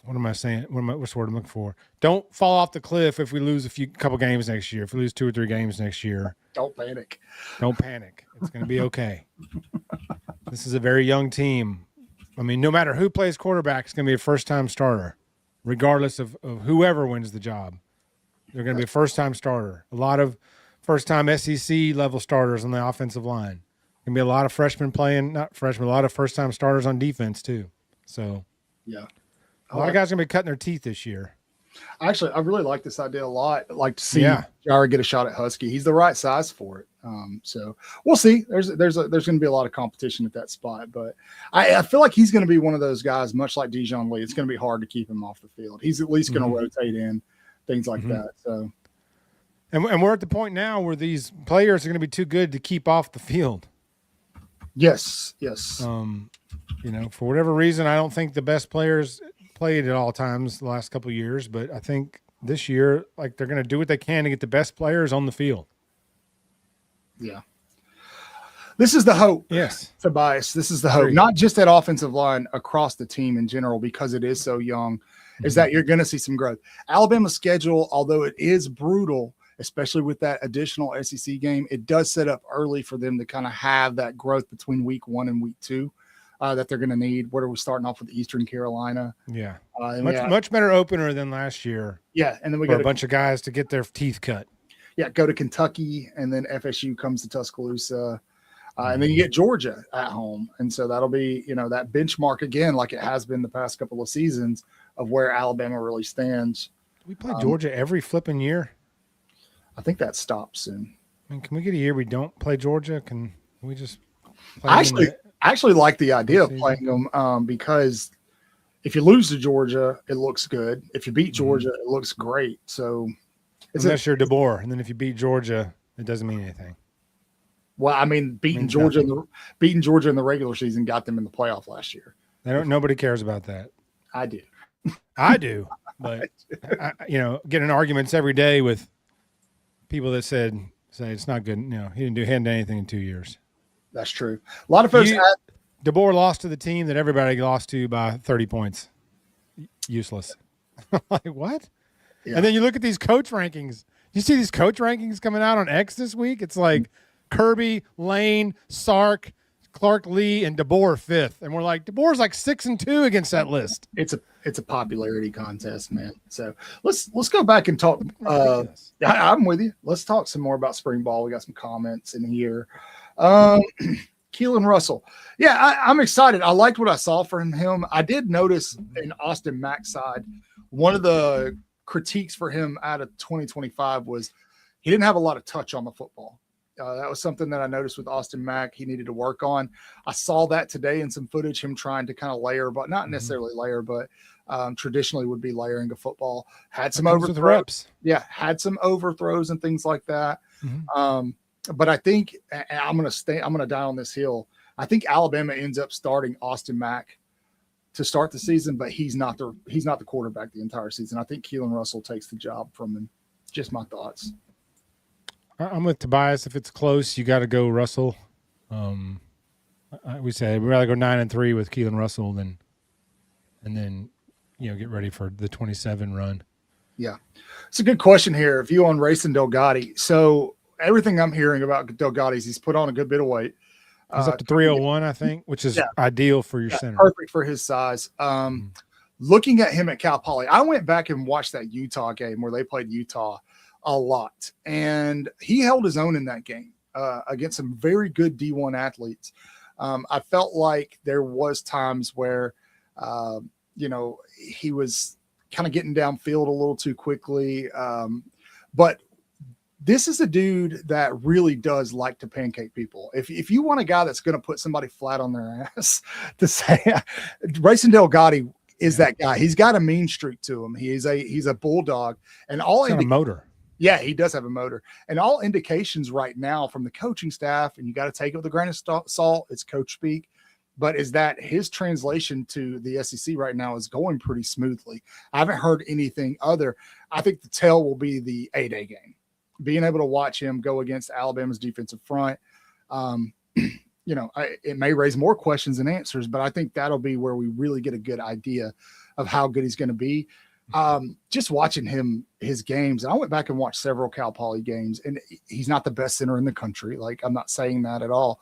Speaker 3: what am I saying? What's the word I'm looking for? Don't fall off the cliff if we lose couple games next year. If we lose 2 or 3 games next year.
Speaker 2: Don't panic.
Speaker 3: Don't panic. It's going to be okay. This is a very young team. I mean, no matter who plays quarterback, it's going to be a first-time starter, regardless of whoever wins the job. They're going to be a first-time starter. A lot of first-time SEC-level starters on the offensive line. Going to be a lot of freshmen playing, not freshmen, a lot of first-time starters on defense too. So,
Speaker 2: yeah.
Speaker 3: A lot of guys are going to be cutting their teeth this year.
Speaker 2: Actually, I really like this idea a lot. I'd like to see Jared get a shot at Husky. He's the right size for it. So we'll see. There's going to be a lot of competition at that spot, but I feel like he's going to be one of those guys, much like Dijon Lee. It's going to be hard to keep him off the field. He's at least going to rotate in, things like that. So,
Speaker 3: and we're at the point now where these players are going to be too good to keep off the field.
Speaker 2: Yes.
Speaker 3: You know, for whatever reason, I don't think the best players played at all times the last couple of years, but I think this year, like, they're going to do what they can to get the best players on the field.
Speaker 2: Yeah. This is the hope.
Speaker 3: Yes.
Speaker 2: Tobias, this is the hope. Not just at offensive line, across the team in general, because it is so young, is that you're going to see some growth. Alabama's schedule, although it is brutal, especially with that additional SEC game, it does set up early for them to kind of have that growth between week 1 and week 2 that they're going to need. What are we starting off with? Eastern Carolina.
Speaker 3: Yeah. Much better opener than last year.
Speaker 2: Yeah. And then we
Speaker 3: got a bunch of guys to get their teeth cut.
Speaker 2: Yeah. Go to Kentucky, and then FSU comes to Tuscaloosa. And then you get Georgia at home. And so that'll be, you know, that benchmark again, like it has been the past couple of seasons, of where Alabama really stands.
Speaker 3: We play Georgia every flipping year.
Speaker 2: I think that stops soon.
Speaker 3: I mean, can we get a year we don't play Georgia? Can we just play
Speaker 2: I actually like the idea of playing them because if you lose to Georgia, it looks good. If you beat Georgia, it looks great. So
Speaker 3: unless you're DeBoer, and then if you beat Georgia, it doesn't mean anything.
Speaker 2: Well, I mean, beating Georgia in the regular season got them in the playoff last year.
Speaker 3: Nobody cares about that.
Speaker 2: I do.
Speaker 3: I do, but I, get in arguments every day with people that say it's not good. No, he hadn't done anything in 2 years.
Speaker 2: That's true. A lot of folks.
Speaker 3: DeBoer lost to the team that everybody lost to by 30 points. Useless. Like, what? Yeah. And then you look at these coach rankings. You see these coach rankings coming out on X this week. It's like Kirby, Lane, Sark, Clark Lee, and DeBoer 5th. And we're like, DeBoer's like 6-2 against that list.
Speaker 2: It's a popularity contest, man. So let's go back and talk. I'm with you. Let's talk some more about spring ball. We got some comments in here. Keelan Russell. Yeah, I'm excited. I liked what I saw from him. I did notice in Austin Mack's side, one of the critiques for him out of 2025 was he didn't have a lot of touch on the football. That was something that I noticed with Austin Mack he needed to work on. I saw that today in some footage, him trying to kind of layer, but not necessarily layer, but traditionally would be layering a football. Had some overthrows. Yeah, had some overthrows and things like that. But I think I'm going to die on this hill. I think Alabama ends up starting Austin Mack to start the season, but he's not the quarterback the entire season. I think Keelan Russell takes the job from him. Just my thoughts.
Speaker 3: I'm with Tobias. If it's close, you got to go Russell. We said we'd rather go 9-3 with Keelan Russell and then get ready for the 27 run.
Speaker 2: Yeah, it's a good question here. If you on racing Delgatti, so everything I'm hearing about Delgatti's, he's put on a good bit of weight.
Speaker 3: He's up to 301, I think, which is ideal for your center.
Speaker 2: Perfect for his size. Looking at him at Cal Poly, I went back and watched that Utah game where they played Utah a lot, and he held his own in that game against some very good D1 athletes. I felt like there was times where he was kind of getting downfield a little too quickly. But this is a dude that really does like to pancake people. If you want a guy that's going to put somebody flat on their ass, to say Rayson Delgado is that guy. He's got a mean streak to him. He's a bulldog, and
Speaker 3: He's got a motor.
Speaker 2: Yeah, he does have a motor, and all indications right now from the coaching staff, and you got to take it with a grain of salt. It's coach speak, but is that his translation to the SEC right now is going pretty smoothly. I haven't heard anything other. I think the tell will be the A-Day game. Being able to watch him go against Alabama's defensive front, it may raise more questions than answers, but I think that'll be where we really get a good idea of how good he's going to be. Just watching his games, and I went back and watched several Cal Poly games, and he's not the best center in the country. Like, I'm not saying that at all,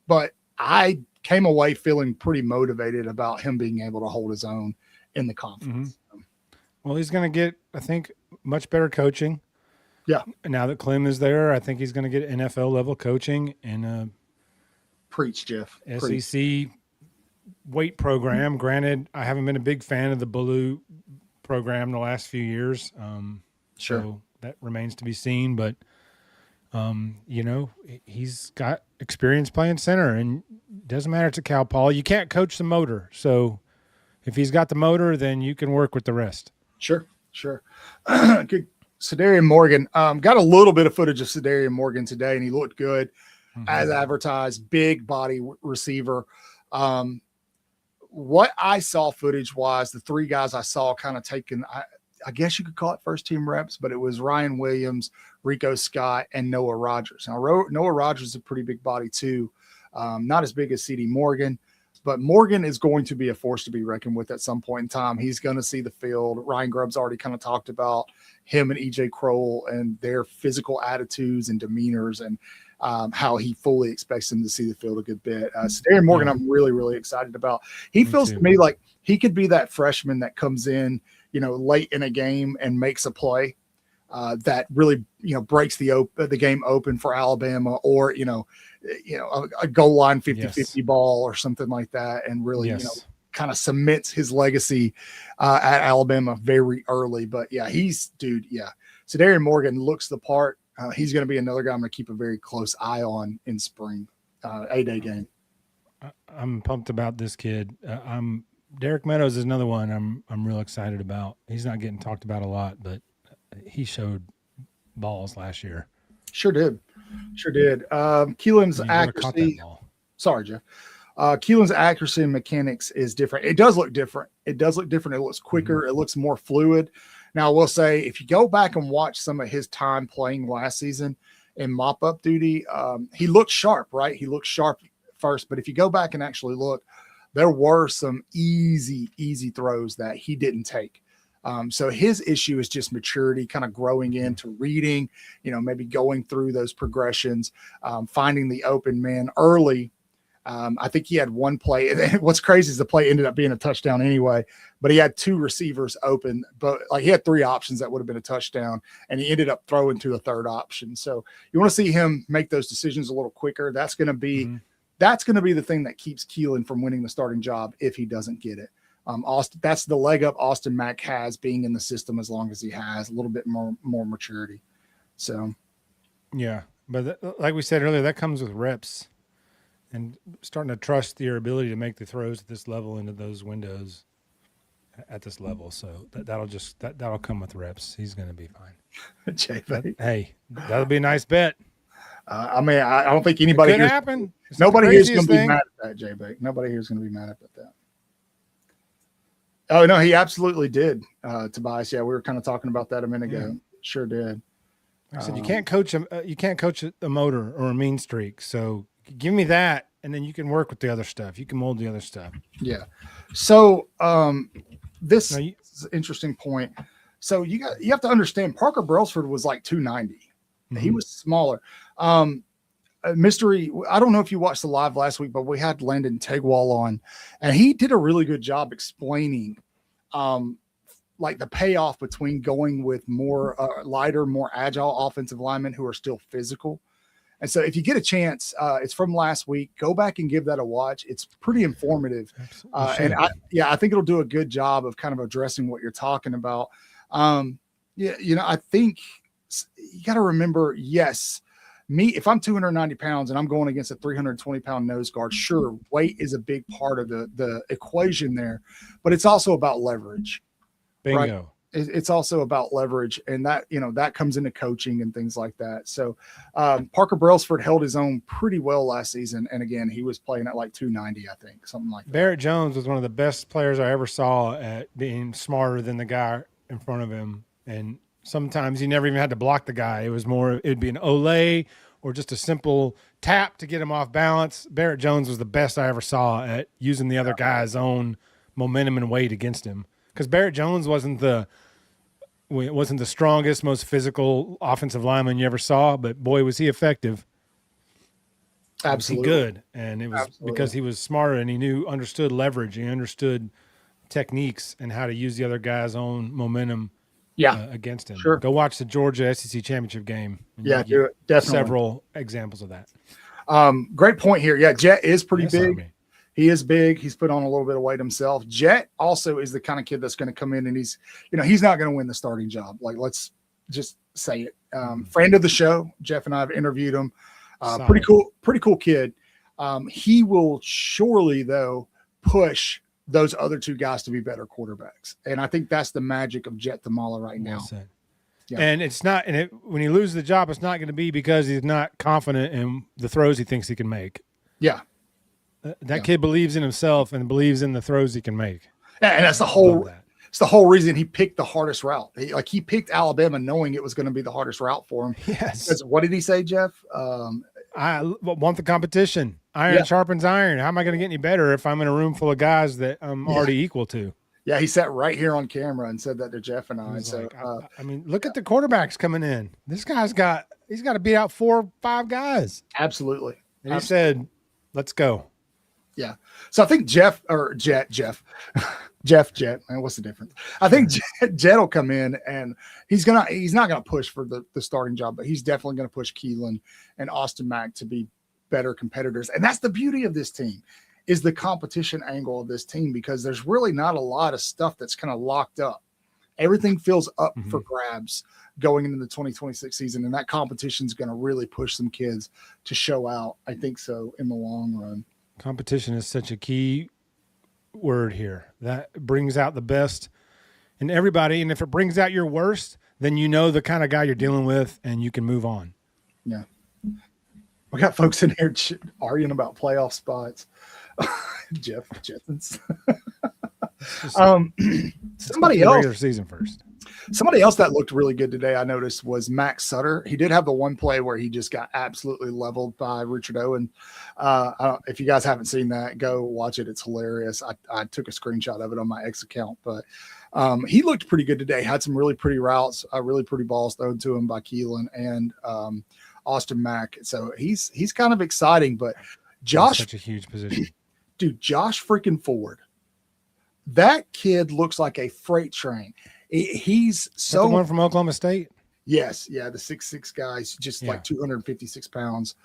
Speaker 2: but I came away feeling pretty motivated about him being able to hold his own in the conference.
Speaker 3: Mm-hmm. Well, he's going to get, I think, much better coaching.
Speaker 2: Yeah.
Speaker 3: Now that Clem is there, I think he's going to get NFL level coaching and
Speaker 2: preach, Jeff.
Speaker 3: SEC weight program. Granted, I haven't been a big fan of the Baloo program the last few years.
Speaker 2: Sure.
Speaker 3: So that remains to be seen, but he's got experience playing center, and it doesn't matter to Cal Poly. You can't coach the motor. So if he's got the motor, then you can work with the rest.
Speaker 2: Sure. Good. Cedarian Morgan, got a little bit of footage of Cedarian Morgan today, and he looked good as advertised. Big body receiver. What I saw footage-wise, the three guys I saw kind of taking, I guess you could call it first-team reps, but it was Ryan Williams, Rico Scott, and Noah Rogers. Now, Noah Rogers is a pretty big body too, not as big as C.D. Morgan. But Morgan is going to be a force to be reckoned with at some point in time. He's going to see the field. Ryan Grubb's already kind of talked about him and E.J. Crowell and their physical attitudes and demeanors and how he fully expects him to see the field a good bit. Cedarian Morgan, I'm really, really excited about. He feels to me like he could be that freshman that comes in, late in a game and makes a play that really, breaks the game open for Alabama, or, a goal line 50-50 ball or something like that, and really, kind of cements his legacy at Alabama very early. But Cedarian Morgan looks the part. He's going to be another guy I'm going to keep a very close eye on in spring, A-Day game.
Speaker 3: I'm pumped about this kid. Derek Meadows is another one I'm real excited about. He's not getting talked about a lot, but he showed balls last year. Sure did. Keelan's accuracy.
Speaker 2: Sorry, Jeff. Keelan's accuracy and mechanics is different. It does look different. It looks quicker. Mm-hmm. It looks more fluid. Now, I will say, if you go back and watch some of his time playing last season in mop-up duty, he looked sharp, right? He looked sharp first. But if you go back and actually look, there were some easy throws that he didn't take. So his issue is just maturity, kind of growing into reading, maybe going through those progressions, finding the open man early. I think he had one play. What's crazy is the play ended up being a touchdown anyway, but he had two receivers open, but he had three options that would have been a touchdown, and he ended up throwing to a third option. So you want to see him make those decisions a little quicker. That's going to be the thing that keeps Keelan from winning the starting job if he doesn't get it. Austin, that's the leg up Austin Mack has, being in the system as long as he has a little bit more maturity. So,
Speaker 3: yeah, but like we said earlier, that comes with reps and starting to trust your ability to make the throws at this level into those windows at this level. So that'll come with reps. He's going to be fine. Hey, that'll be a nice bet.
Speaker 2: I don't think anybody
Speaker 3: could happen.
Speaker 2: Nobody here is going to be mad at that, J-Bake. Nobody here is going to be mad at that. Oh, no, he absolutely did, Tobias. Yeah, we were kind of talking about that a minute ago.
Speaker 3: Yeah.
Speaker 2: Sure did.
Speaker 3: Like I said, you can't coach a motor or a mean streak. So give me that, and then you can work with the other stuff. You can mold the other stuff.
Speaker 2: Yeah. So this is an interesting point. So you have to understand, Parker Brailsford was like 290. Mm-hmm. He was smaller. Mystery, I don't know if you watched the live last week, but we had Landon Tegwall on, and he did a really good job explaining like the payoff between going with more lighter, more agile offensive linemen who are still physical. And so if you get a chance, it's from last week. Go back and give that a watch. It's pretty informative. And I think it'll do a good job of kind of addressing what you're talking about. I think you got to remember, yes, if I'm 290 pounds and I'm going against a 320-pound nose guard, sure, weight is a big part of the equation there, but it's also about leverage.
Speaker 3: Bingo.
Speaker 2: Right? It's also about leverage, and that comes into coaching and things like that. So Parker Brailsford held his own pretty well last season, and again, he was playing at like 290, I think, something like that.
Speaker 3: Barrett Jones was one of the best players I ever saw at being smarter than the guy in front of him, and sometimes he never even had to block the guy. It'd be an olay or just a simple tap to get him off balance. Barrett Jones was the best I ever saw at using the other guy's own momentum and weight against him, because Barrett Jones wasn't the strongest, most physical offensive lineman you ever saw, but boy, was he effective.
Speaker 2: Absolutely.
Speaker 3: Was he good. And it was because he was smarter and he understood leverage. He understood techniques and how to use the other guy's own momentum against him.
Speaker 2: Sure.
Speaker 3: Go watch the Georgia SEC championship game.
Speaker 2: Yeah, do it. Definitely.
Speaker 3: Several examples of that.
Speaker 2: Great point here. Yeah, Jet is pretty big. He is big. He's put on a little bit of weight himself. Jet also is the kind of kid that's going to come in and he's not going to win the starting job. Like, let's just say it. Friend of the show, Jeff and I have interviewed him. Pretty cool kid. He will surely, though, push those other two guys to be better quarterbacks. And I think that's the magic of Jet Tamala right now.
Speaker 3: Yeah. And it's not, when he loses the job, it's not going to be because he's not confident in the throws he thinks he can make.
Speaker 2: Yeah.
Speaker 3: That kid believes in himself and believes in the throws he can make.
Speaker 2: Yeah, and that's the whole reason he picked the hardest route. He picked Alabama knowing it was going to be the hardest route for him.
Speaker 3: Yes.
Speaker 2: Because what did he say, Jeff?
Speaker 3: I want the competition. Iron sharpens iron. How am I going to get any better if I'm in a room full of guys that I'm already equal to?
Speaker 2: Yeah, he sat right here on camera and said that to Jeff and I. So,
Speaker 3: look at the quarterbacks coming in. This guy's he's got to beat out 4 or 5 guys.
Speaker 2: Absolutely.
Speaker 3: And he said, let's go.
Speaker 2: Yeah. So I think Jeff, man, what's the difference? I think Jet will come in and he's not going to push for the starting job, but he's definitely going to push Keelan and Austin Mack to be better competitors. And that's the beauty of this team, is the competition angle of this team, because there's really not a lot of stuff that's kind of locked up. Everything feels up for grabs going into the 2026 season. And that competition is going to really push some kids to show out. I think so in the long run.
Speaker 3: Competition is such a key word here. That brings out the best in everybody. And if it brings out your worst, then you know the kind of guy you're dealing with and you can move on.
Speaker 2: Yeah. We got folks in here arguing about playoff spots. Jeff Jetsons. Somebody else.
Speaker 3: Regular season first.
Speaker 2: Somebody else that looked really good today, I noticed, was Max Sutter. He did have the one play where he just got absolutely leveled by Richard Owen. If you guys haven't seen that, go watch it. It's hilarious. I took a screenshot of it on my X account, but he looked pretty good today. Had some really pretty routes, really pretty balls thrown to him by Keelan and Austin Mack. So he's kind of exciting, but Josh,
Speaker 3: such a huge position.
Speaker 2: Dude, Josh freaking Ford. That kid looks like a freight train. He's so
Speaker 3: the one from Oklahoma State.
Speaker 2: Yes, yeah, the 6'6" guy, just like 256 pounds,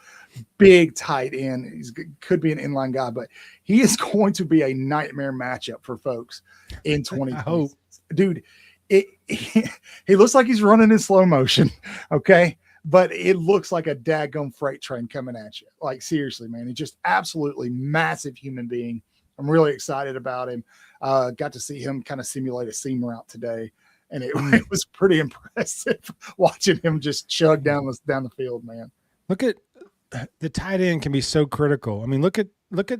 Speaker 2: big tight end. He's could be an inline guy, but he is going to be a nightmare matchup for folks in 2020.
Speaker 3: I hope.
Speaker 2: Dude, he looks like he's running in slow motion, okay? But it looks like a daggum freight train coming at you. Like, seriously, man, he's just absolutely massive human being. I'm really excited about him. Got to see him kind of simulate a seam route today, and it was pretty impressive watching him just chug down the field, man.
Speaker 3: Look at the tight end can be so critical. I mean, look at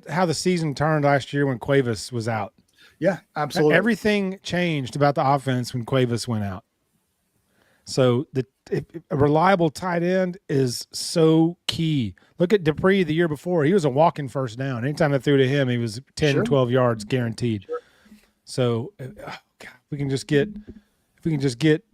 Speaker 3: how the season turned last year when Cuevas was out.
Speaker 2: Yeah, absolutely.
Speaker 3: Everything changed about the offense when Cuevas went out. So a reliable tight end is so key. Look at Dupree the year before. He was a walking first down. Anytime I threw to him, he was 10, 12 yards guaranteed. Sure. So if we can just get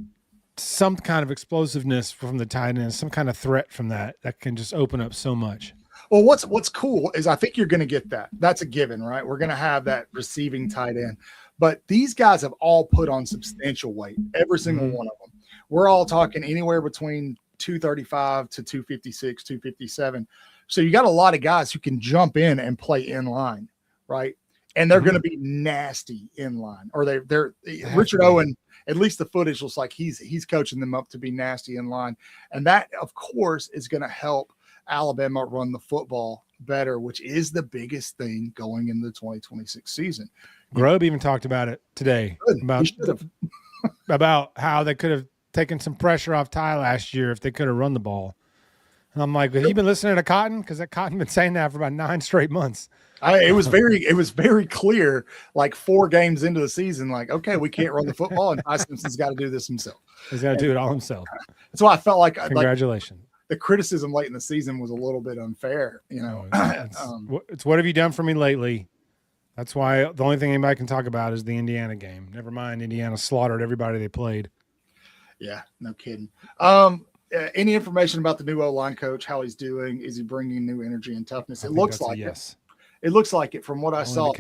Speaker 3: some kind of explosiveness from the tight end, some kind of threat from that can just open up so much.
Speaker 2: Well, what's cool is I think you're going to get that. That's a given, right? We're going to have that receiving tight end. But these guys have all put on substantial weight, every single one of them. We're all talking anywhere between 235 to 256, 257. So you got a lot of guys who can jump in and play in line, right? And they're going to be nasty in line. Or they're Richard Owen, at least the footage looks like he's coaching them up to be nasty in line. And that, of course, is going to help Alabama run the football better, which is the biggest thing going into the 2026 season.
Speaker 3: Grobe even talked about it today about how they could have taken some pressure off Ty last year if they could have run the ball. And I'm like, have you been listening to Cotton? Because that Cotton been saying that for about 9 straight months.
Speaker 2: It was very clear, like 4 games into the season, like, okay, we can't run the football, and Ty Simpson's got to do this himself.
Speaker 3: He's got to do it all himself.
Speaker 2: That's why I felt like
Speaker 3: congratulations.
Speaker 2: The criticism late in the season was a little bit unfair, you know.
Speaker 3: It's what have you done for me lately? That's why the only thing anybody can talk about is the Indiana game. Never mind, Indiana slaughtered everybody they played.
Speaker 2: Yeah, no kidding. Any information about the new O-line coach, how he's doing? Is he bringing new energy and toughness? It looks like
Speaker 3: yes.
Speaker 2: It looks like it from what I saw.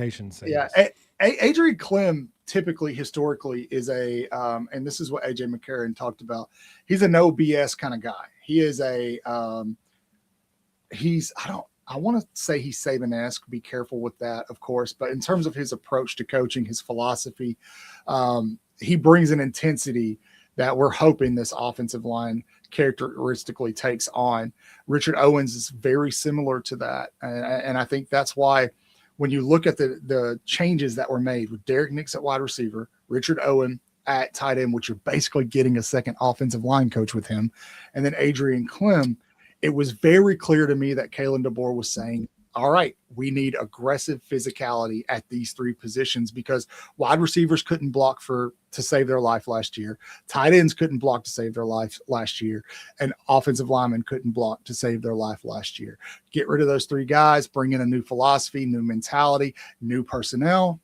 Speaker 2: Yeah, yes. Adrian Clem typically, historically, is a and this is what AJ McCarron talked about. He's a no BS kind of guy. He is a I want to say he's Saban-esque. Be careful with that, of course. But in terms of his approach to coaching, his philosophy, he brings an intensity that we're hoping this offensive line characteristically takes on. Richard Owens is very similar to that. And I think that's why when you look at the changes that were made with Derek Nix at wide receiver, Richard Owen at tight end, which you're basically getting a second offensive line coach with him, and then Adrian Clem, it was very clear to me that Kalen DeBoer was saying, all right, we need aggressive physicality at these 3 positions because wide receivers couldn't block to save their life last year. Tight ends couldn't block to save their life last year. And offensive linemen couldn't block to save their life last year. Get rid of those 3 guys, bring in a new philosophy, new mentality, new personnel.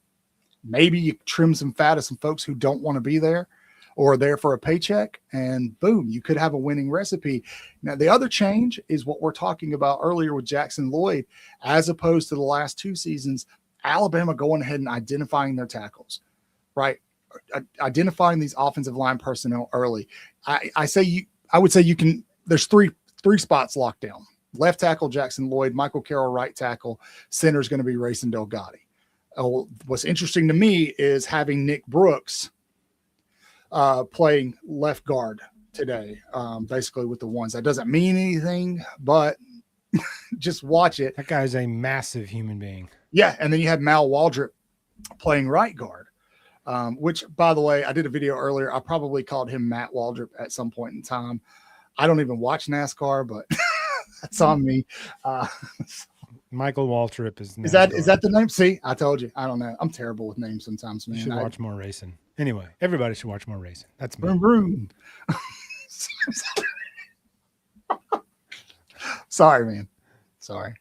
Speaker 2: Maybe you trim some fat of some folks who don't want to be there or are there for a paycheck, and boom, you could have a winning recipe. Now, the other change is what we're talking about earlier with Jackson Lloyd, as opposed to the last 2 seasons, Alabama going ahead and identifying their tackles, right? Identifying these offensive line personnel early. I would say you can, there's three spots locked down. Left tackle, Jackson Lloyd, Michael Carroll, right tackle, center is going to be Rayson Delgatti. What's interesting to me is having Nick Brooks playing left guard today, basically with the ones. That doesn't mean anything, but just watch it.
Speaker 3: That guy's a massive human being.
Speaker 2: Yeah, and then you had Mal Waldrop playing right guard, which, by the way, I did a video earlier. I probably called him Matt Waldrop at some point in time. I don't even watch NASCAR, but that's on me.
Speaker 3: Michael Waltrip is
Speaker 2: that the name? See, I told you. I don't know. I'm terrible with names sometimes, man.
Speaker 3: You should watch more racing. Anyway, everybody should watch more racing. That's me.
Speaker 2: Vroom. Sorry, man. Sorry.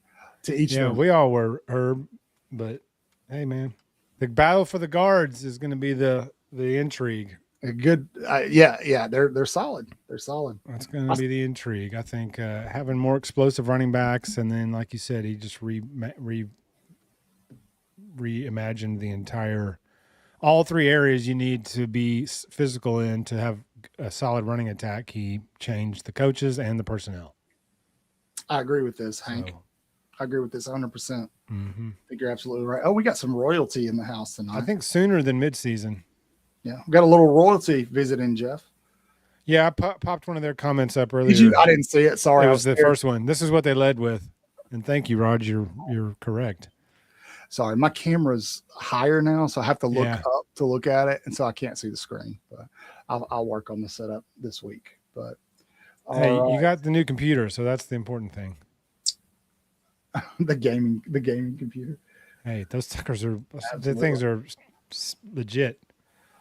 Speaker 2: To each
Speaker 3: yeah, we all were Herb, but hey, man, the battle for the guards is going to be the intrigue.
Speaker 2: A good, yeah, they're solid. They're solid.
Speaker 3: That's going to be the intrigue. I think having more explosive running backs, and then, like you said, he just reimagined the entire, all 3 areas you need to be physical in to have a solid running attack. He changed the coaches and the personnel.
Speaker 2: I agree with this, Hank. So, I agree with this 100%.
Speaker 3: Mm-hmm.
Speaker 2: I think you're absolutely right. Oh, we got some royalty in the house tonight.
Speaker 3: I think sooner than midseason.
Speaker 2: Yeah, we got a little royalty visiting, Jeff.
Speaker 3: Yeah, I popped one of their comments up earlier.
Speaker 2: Did you? I didn't see it. Sorry.
Speaker 3: It was the first one. This is what they led with. And thank you, Rod. You're correct.
Speaker 2: Sorry, my camera's higher now, so I have to look up to look at it, and so I can't see the screen. But I'll work on the setup this week. But
Speaker 3: hey, you got the new computer, so that's the important thing.
Speaker 2: the gaming computer.
Speaker 3: Hey, those suckers are the things are legit.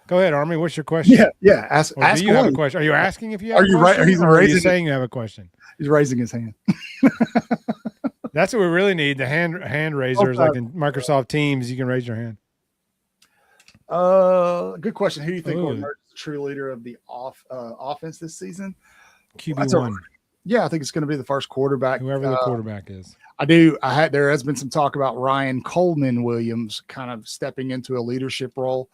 Speaker 3: Go ahead, Army. What's your question?
Speaker 2: Yeah. Ask
Speaker 3: do you have a question? Are you asking if you have a question? Are you saying you have a question?
Speaker 2: He's raising his hand.
Speaker 3: That's what we really need. The hand raisers, like in Microsoft Teams, you can raise your hand.
Speaker 2: Good question. Who do you think will emerge as the true leader of the offense this season?
Speaker 3: QB1.
Speaker 2: Yeah, I think it's going to be the first quarterback.
Speaker 3: Whoever the quarterback is.
Speaker 2: There has been some talk about Ryan Coleman Williams kind of stepping into a leadership role.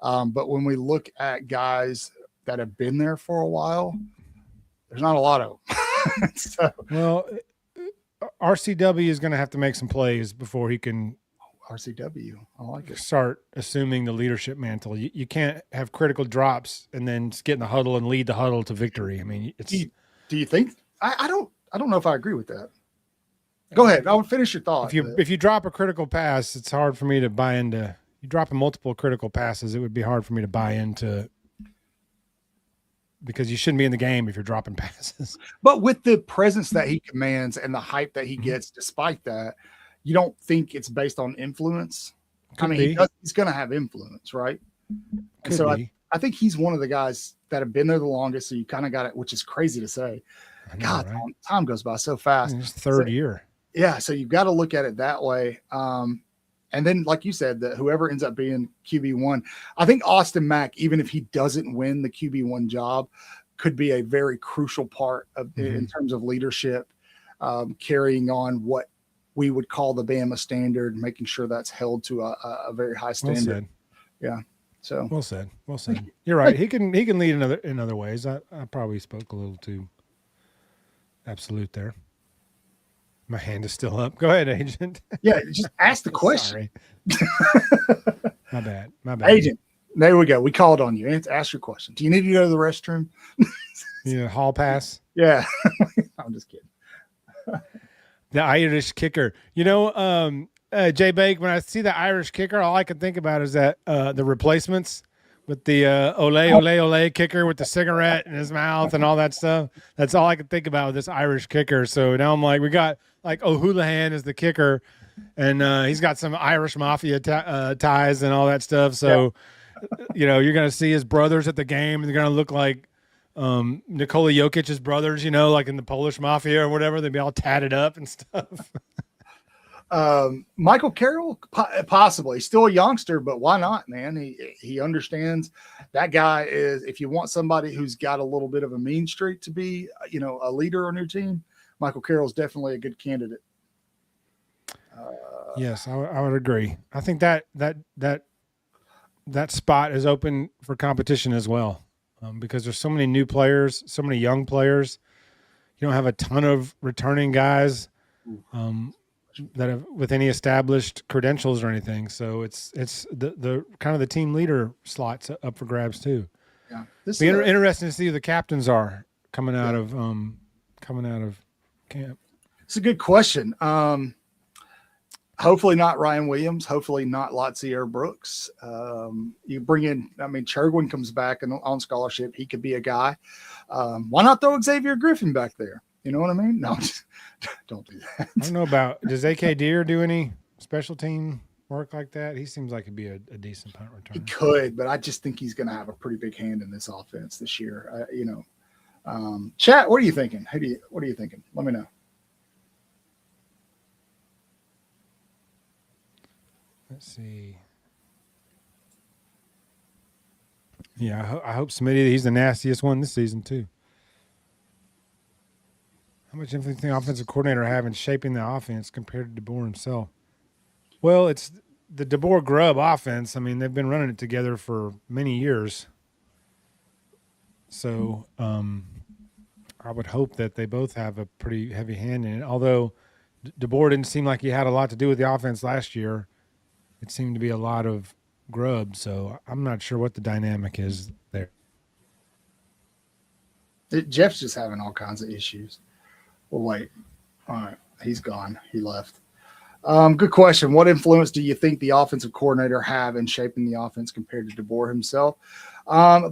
Speaker 2: But when we look at guys that have been there for a while, There's not a lot of them. So,
Speaker 3: Well, RCW is going to have to make some plays before he can
Speaker 2: RCW, I like it.
Speaker 3: start assuming the leadership mantle. You can't have critical drops and then just get in the huddle and lead the huddle to victory. I mean, it's.
Speaker 2: Do you think? I don't know if I agree with that. Go ahead. I'll finish your thought.
Speaker 3: If you drop a critical pass, it's hard for me to buy into. You drop multiple critical passes, it would be hard for me to buy into. Because you shouldn't be in the game if you're dropping passes.
Speaker 2: But with the presence that he commands and the hype that he gets, despite that, you don't think it's based on influence? He's going to have influence, right? And so I think he's one of the guys that have been there the longest. So you kind of got it, which is crazy to say. God, right? Time goes by so fast.
Speaker 3: It's third year.
Speaker 2: Yeah. So you've got to look at it that way. And then, like you said, that whoever ends up being QB1, I think Austin Mack, even if he doesn't win the QB1 job, could be a very crucial part of in terms of leadership, carrying on what we would call the Bama standard, making sure that's held to a very high standard.
Speaker 3: Well said.
Speaker 2: Yeah. So
Speaker 3: well said. Well said. You're right. He can lead in other ways. I probably spoke a little too absolute there. My hand is still up. Go ahead, Agent.
Speaker 2: Yeah, just ask the question.
Speaker 3: My bad.
Speaker 2: Agent, there we go. We called on you. Ask your question. Do you need to go to the restroom?
Speaker 3: Hall pass?
Speaker 2: Yeah. I'm just kidding.
Speaker 3: The Irish kicker. Jay Bake, when I see the Irish kicker, all I can think about is that the replacements with the ole kicker with the cigarette in his mouth and all that stuff. That's all I can think about with this Irish kicker. So now I'm like, we got like O'Houlihan is the kicker, and he's got some Irish mafia ties and all that stuff. So, you're going to see his brothers at the game, and they're going to look like Nikola Jokic's brothers, like in the Polish mafia or whatever. They'd be all tatted up and stuff.
Speaker 2: Michael Carroll, possibly. He's still a youngster, but why not, man? He understands that guy is, if you want somebody who's got a little bit of a mean streak to be, a leader on your team, Michael Carroll's definitely a good candidate.
Speaker 3: Yes, I would agree. I think that spot is open for competition as well, because there's so many new players, so many young players. You don't have a ton of returning guys. That have with any established credentials or anything. So it's the kind of the team leader slots up for grabs too.
Speaker 2: Yeah.
Speaker 3: Be interesting to see who the captains are coming out of camp.
Speaker 2: It's a good question. Hopefully not Ryan Williams, hopefully not Latsier Brooks. You bring in, Cherwin comes back and on scholarship, he could be a guy. Why not throw Xavier Griffin back there? You know what I mean? No, don't do that.
Speaker 3: I don't know about, does AK Deer do any special team work like that? He seems like he'd be a decent punt returner.
Speaker 2: He could, but I just think he's going to have a pretty big hand in this offense this year. Chat, what are you thinking? What are you thinking? Let me know.
Speaker 3: Let's see. Yeah, I hope Smitty, he's the nastiest one this season too. How much influence the offensive coordinator have in shaping the offense compared to DeBoer himself? Well, it's the DeBoer Grubb offense. They've been running it together for many years. So I would hope that they both have a pretty heavy hand in it. Although DeBoer didn't seem like he had a lot to do with the offense last year. It seemed to be a lot of Grubb. So I'm not sure what the dynamic is there.
Speaker 2: Jeff's just having all kinds of issues. Well, wait. All right. He's gone. He left. Good question. What influence do you think the offensive coordinator have in shaping the offense compared to DeBoer himself?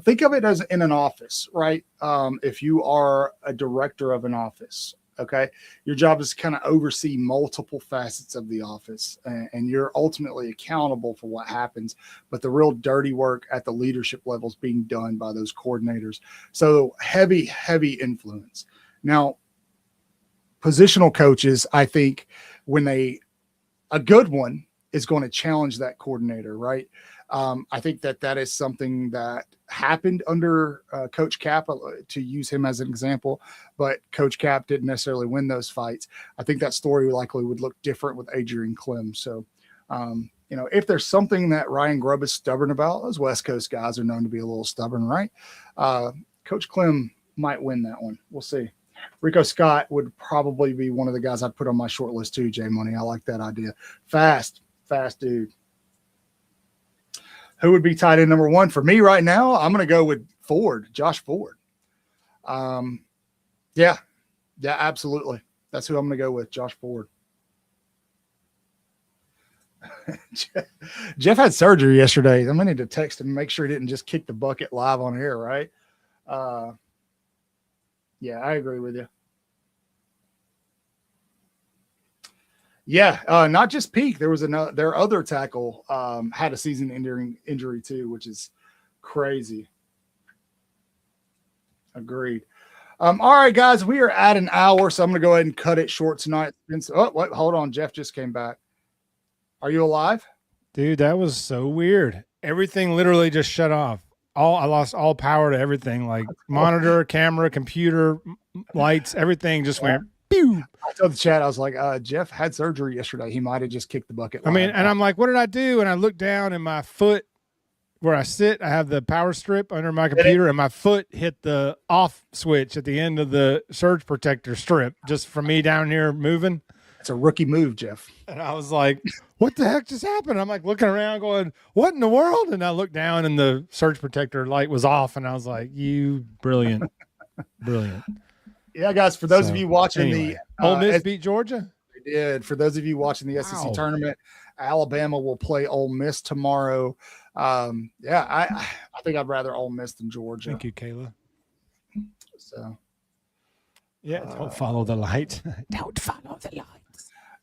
Speaker 2: Think of it as in an office, right? If you are a director of an office, okay, your job is to kind of oversee multiple facets of the office, and you're ultimately accountable for what happens. But the real dirty work at the leadership level is being done by those coordinators. So heavy, heavy influence. Now, positional coaches, I think a good one is going to challenge that coordinator, right? I think that is something that happened under Coach Cap, to use him as an example, but Coach Cap didn't necessarily win those fights. I think that story likely would look different with Adrian Clem. So, if there's something that Ryan Grubb is stubborn about, those West Coast guys are known to be a little stubborn, right? Coach Clem might win that one. We'll see. Rico Scott would probably be one of the guys I'd put on my short list too, J Money. I like that idea. Fast dude. Who would be tight end number 1 for me right now? I'm going to go with Josh Ford. Yeah, absolutely. That's who I'm going to go with, Josh Ford. Jeff had surgery yesterday. I'm going to need to text him and make sure he didn't just kick the bucket live on air, right? Yeah, I agree with you. Yeah, not just Peak. There was their other tackle had a season-ending injury too, which is crazy. Agreed. All right, guys, we are at an hour, so I'm going to go ahead and cut it short tonight. Oh, wait, hold on. Jeff just came back. Are you alive?
Speaker 3: Dude, that was so weird. Everything literally just shut off. I lost all power to everything, like monitor, camera, computer, lights, everything just went pew.
Speaker 2: I told the chat, I was like, Jeff had surgery yesterday. He might have just kicked the bucket.
Speaker 3: I mean, and I'm like, what did I do? And I looked down and my foot, where I sit, I have the power strip under my computer, and my foot hit the off switch at the end of the surge protector strip just from me down here moving.
Speaker 2: It's a rookie move, Jeff.
Speaker 3: And I was like, what the heck just happened? I'm like looking around going, what in the world? And I looked down and the surge protector light was off. And I was like, you brilliant.
Speaker 2: Yeah, guys, for those of you watching the
Speaker 3: Ole Miss beat Georgia.
Speaker 2: They did. For those of you watching the SEC tournament, Alabama will play Ole Miss tomorrow. Yeah, I think I'd rather Ole Miss than Georgia.
Speaker 3: Thank you, Kayla.
Speaker 2: So
Speaker 3: yeah, don't follow the light. Don't follow the lights.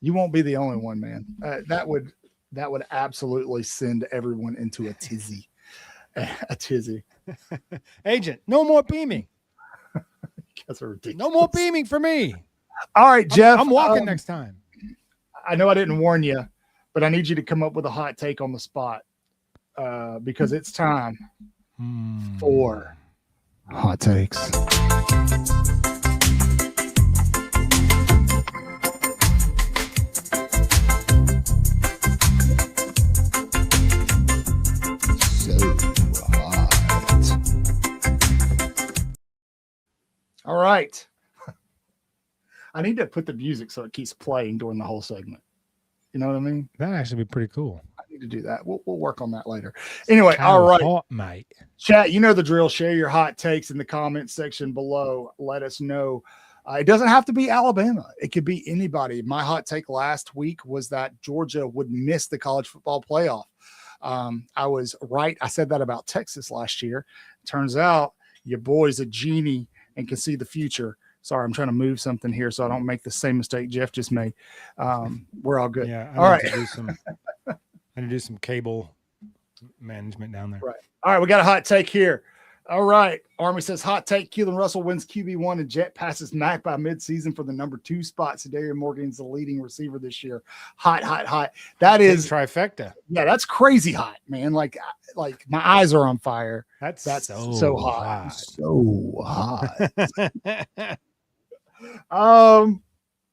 Speaker 2: You won't be the only one, man. That would absolutely send everyone into a tizzy. A tizzy.
Speaker 3: Agent, no more beaming.
Speaker 2: Guys are ridiculous.
Speaker 3: No more beaming for me.
Speaker 2: All right, Jeff.
Speaker 3: I'm walking next time.
Speaker 2: I know I didn't warn you, but I need you to come up with a hot take on the spot because it's time for hot takes. All right. I need to put the music so it keeps playing during the whole segment. You know what I mean?
Speaker 3: That'd actually be pretty cool.
Speaker 2: I need to do that. We'll work on that later. Anyway, all right.
Speaker 3: Hot, mate.
Speaker 2: Chat, you know the drill. Share your hot takes in the comment section below. Let us know. It doesn't have to be Alabama. It could be anybody. My hot take last week was that Georgia would miss the college football playoff. I was right. I said that about Texas last year. Turns out your boy's a genie and can see the future. Sorry, I'm trying to move something here so I don't make the same mistake Jeff just made. We're all good.
Speaker 3: Yeah.
Speaker 2: All right.
Speaker 3: I need to do some cable management down there.
Speaker 2: Right. All right. We got a hot take here. All right. Army says hot take. Keelan Russell wins QB1 and Jet passes Mac by midseason for the number 2 spot. Sedarian Morgan's the leading receiver this year. Hot. That is
Speaker 3: trifecta.
Speaker 2: Yeah, that's crazy hot, man. Like my eyes are on fire.
Speaker 3: That's
Speaker 2: so hot. So hot.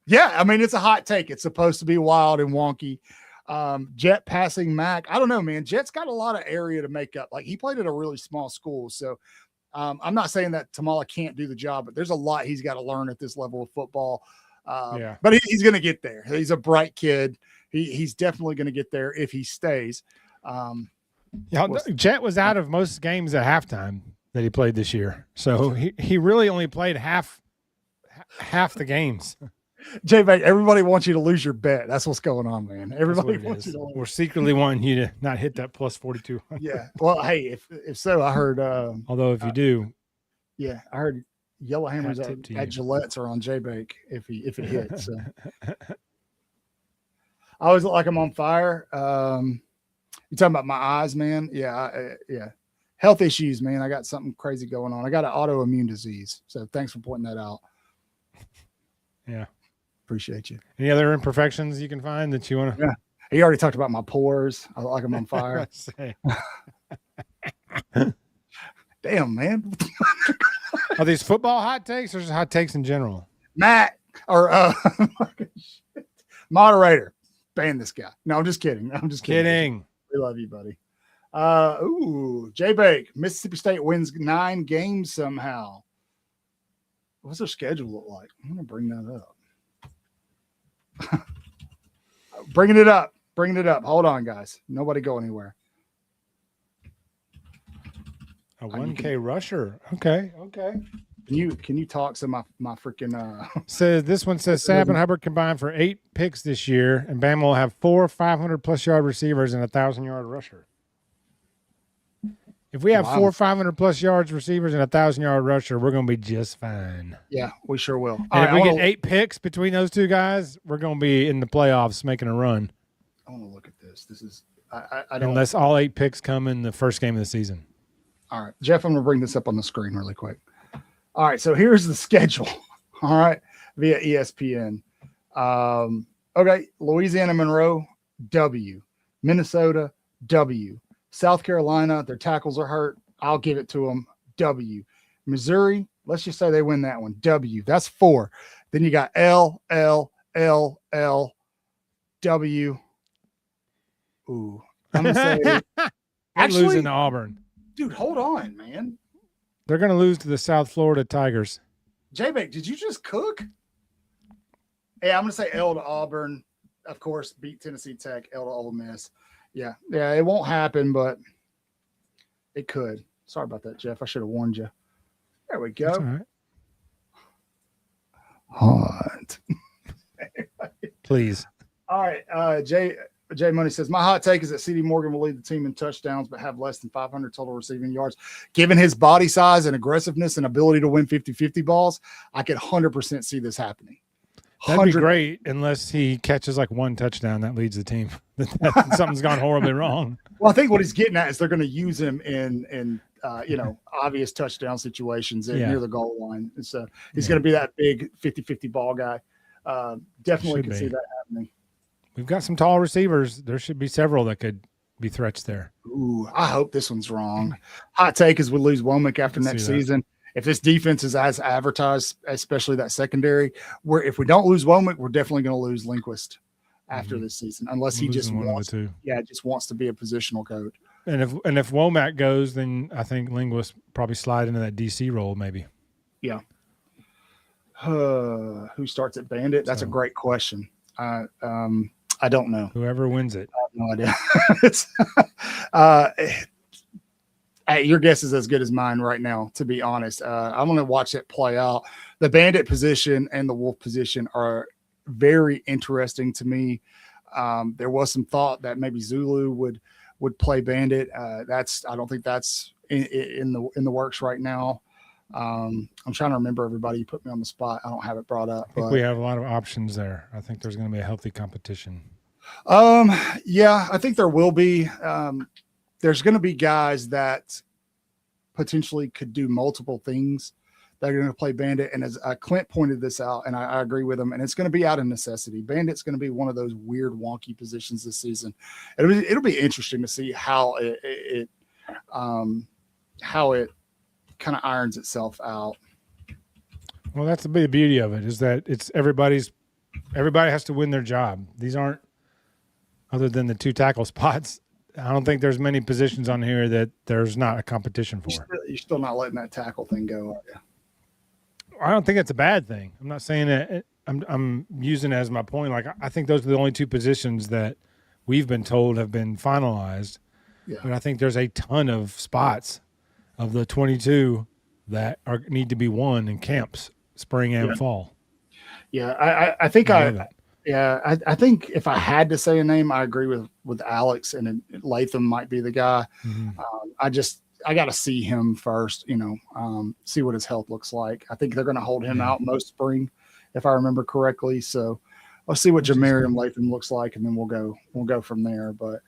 Speaker 2: Yeah, I mean, it's a hot take. It's supposed to be wild and wonky. Jet passing Mac. I don't know, man. Jet's got a lot of area to make up. Like he played at a really small school. So I'm not saying that Tamala can't do the job, but there's a lot he's got to learn at this level of football. But he's going to get there. He's a bright kid. He's definitely going to get there if he stays.
Speaker 3: Jet was out of most games at halftime that he played this year. So he really only played half the games.
Speaker 2: J-Bag, everybody wants you to lose your bet. That's what's going on, man. Everybody wants you to lose.
Speaker 3: We're secretly wanting you to not hit that plus 42.
Speaker 2: Yeah. Well, hey, if so, I heard.
Speaker 3: Although if you do,
Speaker 2: yeah, I heard Yellow Hammers at Gillette's are on J-Bag if it hits. So. I always look like I'm on fire. You talking about my eyes, man? Yeah, yeah. Health issues, man. I got something crazy going on. I got an autoimmune disease. So thanks for pointing that out.
Speaker 3: Yeah.
Speaker 2: Appreciate you.
Speaker 3: Any other imperfections you can find that you want to?
Speaker 2: Yeah. He already talked about my pores. I look like I'm on fire. Damn, man.
Speaker 3: Are these football hot takes or just hot takes in general?
Speaker 2: Matt or moderator, ban this guy. No, I'm just kidding. We love you, buddy. J-Bake, Mississippi State wins 9 games somehow. What's their schedule look like? I'm gonna bring that up. Bringing it up. Hold on, guys. Nobody go anywhere.
Speaker 3: A 1K rusher. Okay.
Speaker 2: Can you talk to my freaking
Speaker 3: Says this one says Sapp and Hubbard combined for 8 picks this year, and Bama will have 4 500+ yard receivers and a 1,000-yard rusher. If we have 4 500+ yards receivers and a 1,000-yard rusher, we're going to be just fine.
Speaker 2: Yeah, we sure will.
Speaker 3: And if we get 8 picks between those two guys, we're going to be in the playoffs making a run.
Speaker 2: I want to look at this. This is I don't
Speaker 3: unless all 8 picks come in the first game of the season.
Speaker 2: All right, Jeff, I'm going to bring this up on the screen really quick. All right, so here's the schedule. All right, via ESPN. Okay, Louisiana Monroe, W. Minnesota, W. South Carolina, their tackles are hurt. I'll give it to them, W. Missouri, let's just say they win that one, W. That's 4. Then you got L, W. Ooh, I'm going to say
Speaker 3: actually losing to Auburn.
Speaker 2: Dude, hold on, man.
Speaker 3: They're going to lose to the South Florida Tigers.
Speaker 2: J-Bake, did you just cook? Yeah, I'm going to say L to Auburn. Of course, beat Tennessee Tech, L to Ole Miss. Yeah, it won't happen, but it could. Sorry about that, Jeff. I should have warned you. There we go.
Speaker 3: That's all right.
Speaker 2: Hot.
Speaker 3: Please.
Speaker 2: All right. Jay Money says, my hot take is that CD Morgan will lead the team in touchdowns, but have less than 500 total receiving yards. Given his body size and aggressiveness and ability to win 50-50 balls, I could 100% see this happening.
Speaker 3: That'd be great unless he catches like 1 touchdown that leads the team. Something's gone horribly wrong.
Speaker 2: Well, I think what he's getting at is they're going to use him in obvious touchdown situations near the goal line. So he's going to be that big 50-50 ball guy. Definitely can see that happening.
Speaker 3: We've got some tall receivers. There should be several that could be threats there.
Speaker 2: Ooh, I hope this one's wrong. Hot take is we lose Womack after next season. If this defense is as advertised, especially that secondary, if we don't lose Womack, we're definitely going to lose Lindquist after this season, unless he just wants to be a positional coach.
Speaker 3: And if Womack goes, then I think Lindquist probably slide into that DC role maybe.
Speaker 2: Yeah. Who starts at Bandit? That's a great question. I don't know.
Speaker 3: Whoever wins it.
Speaker 2: I have no idea. Your guess is as good as mine right now, to be honest. I'm going to watch it play out. The Bandit position and the Wolf position are very interesting to me. There was some thought that maybe Zulu would play Bandit. I don't think that's in the works right now. I'm trying to remember everybody. You put me on the spot. I don't have it brought up.
Speaker 3: I think we have a lot of options there. I think there's going to be a healthy competition.
Speaker 2: Yeah, I think there will be. There's going to be guys that potentially could do multiple things that are going to play Bandit. And as Clint pointed this out, and I agree with him, and it's going to be out of necessity. Bandit's going to be one of those weird, wonky positions this season. It'll be interesting to see how it kind of irons itself out.
Speaker 3: Well, that's the big beauty of it, is that it's everybody has to win their job. These aren't, other than the 2 tackle spots, I don't think there's many positions on here that there's not a competition for.
Speaker 2: You're still not letting that tackle thing go, are you?
Speaker 3: I don't think it's a bad thing. I'm not saying that. I'm using it as my point. Like, I think those are the only 2 positions that we've been told have been finalized. Yeah. But I think there's a ton of spots of the 22 that need to be won in camps, spring and fall.
Speaker 2: Yeah, I think I think if I had to say a name, I agree with Alex, and Latham might be the guy. Mm-hmm. I got to see him first, see what his health looks like. I think they're going to hold him out most spring, if I remember correctly. So let's see what Jamarian Latham looks like, and then we'll go from there. But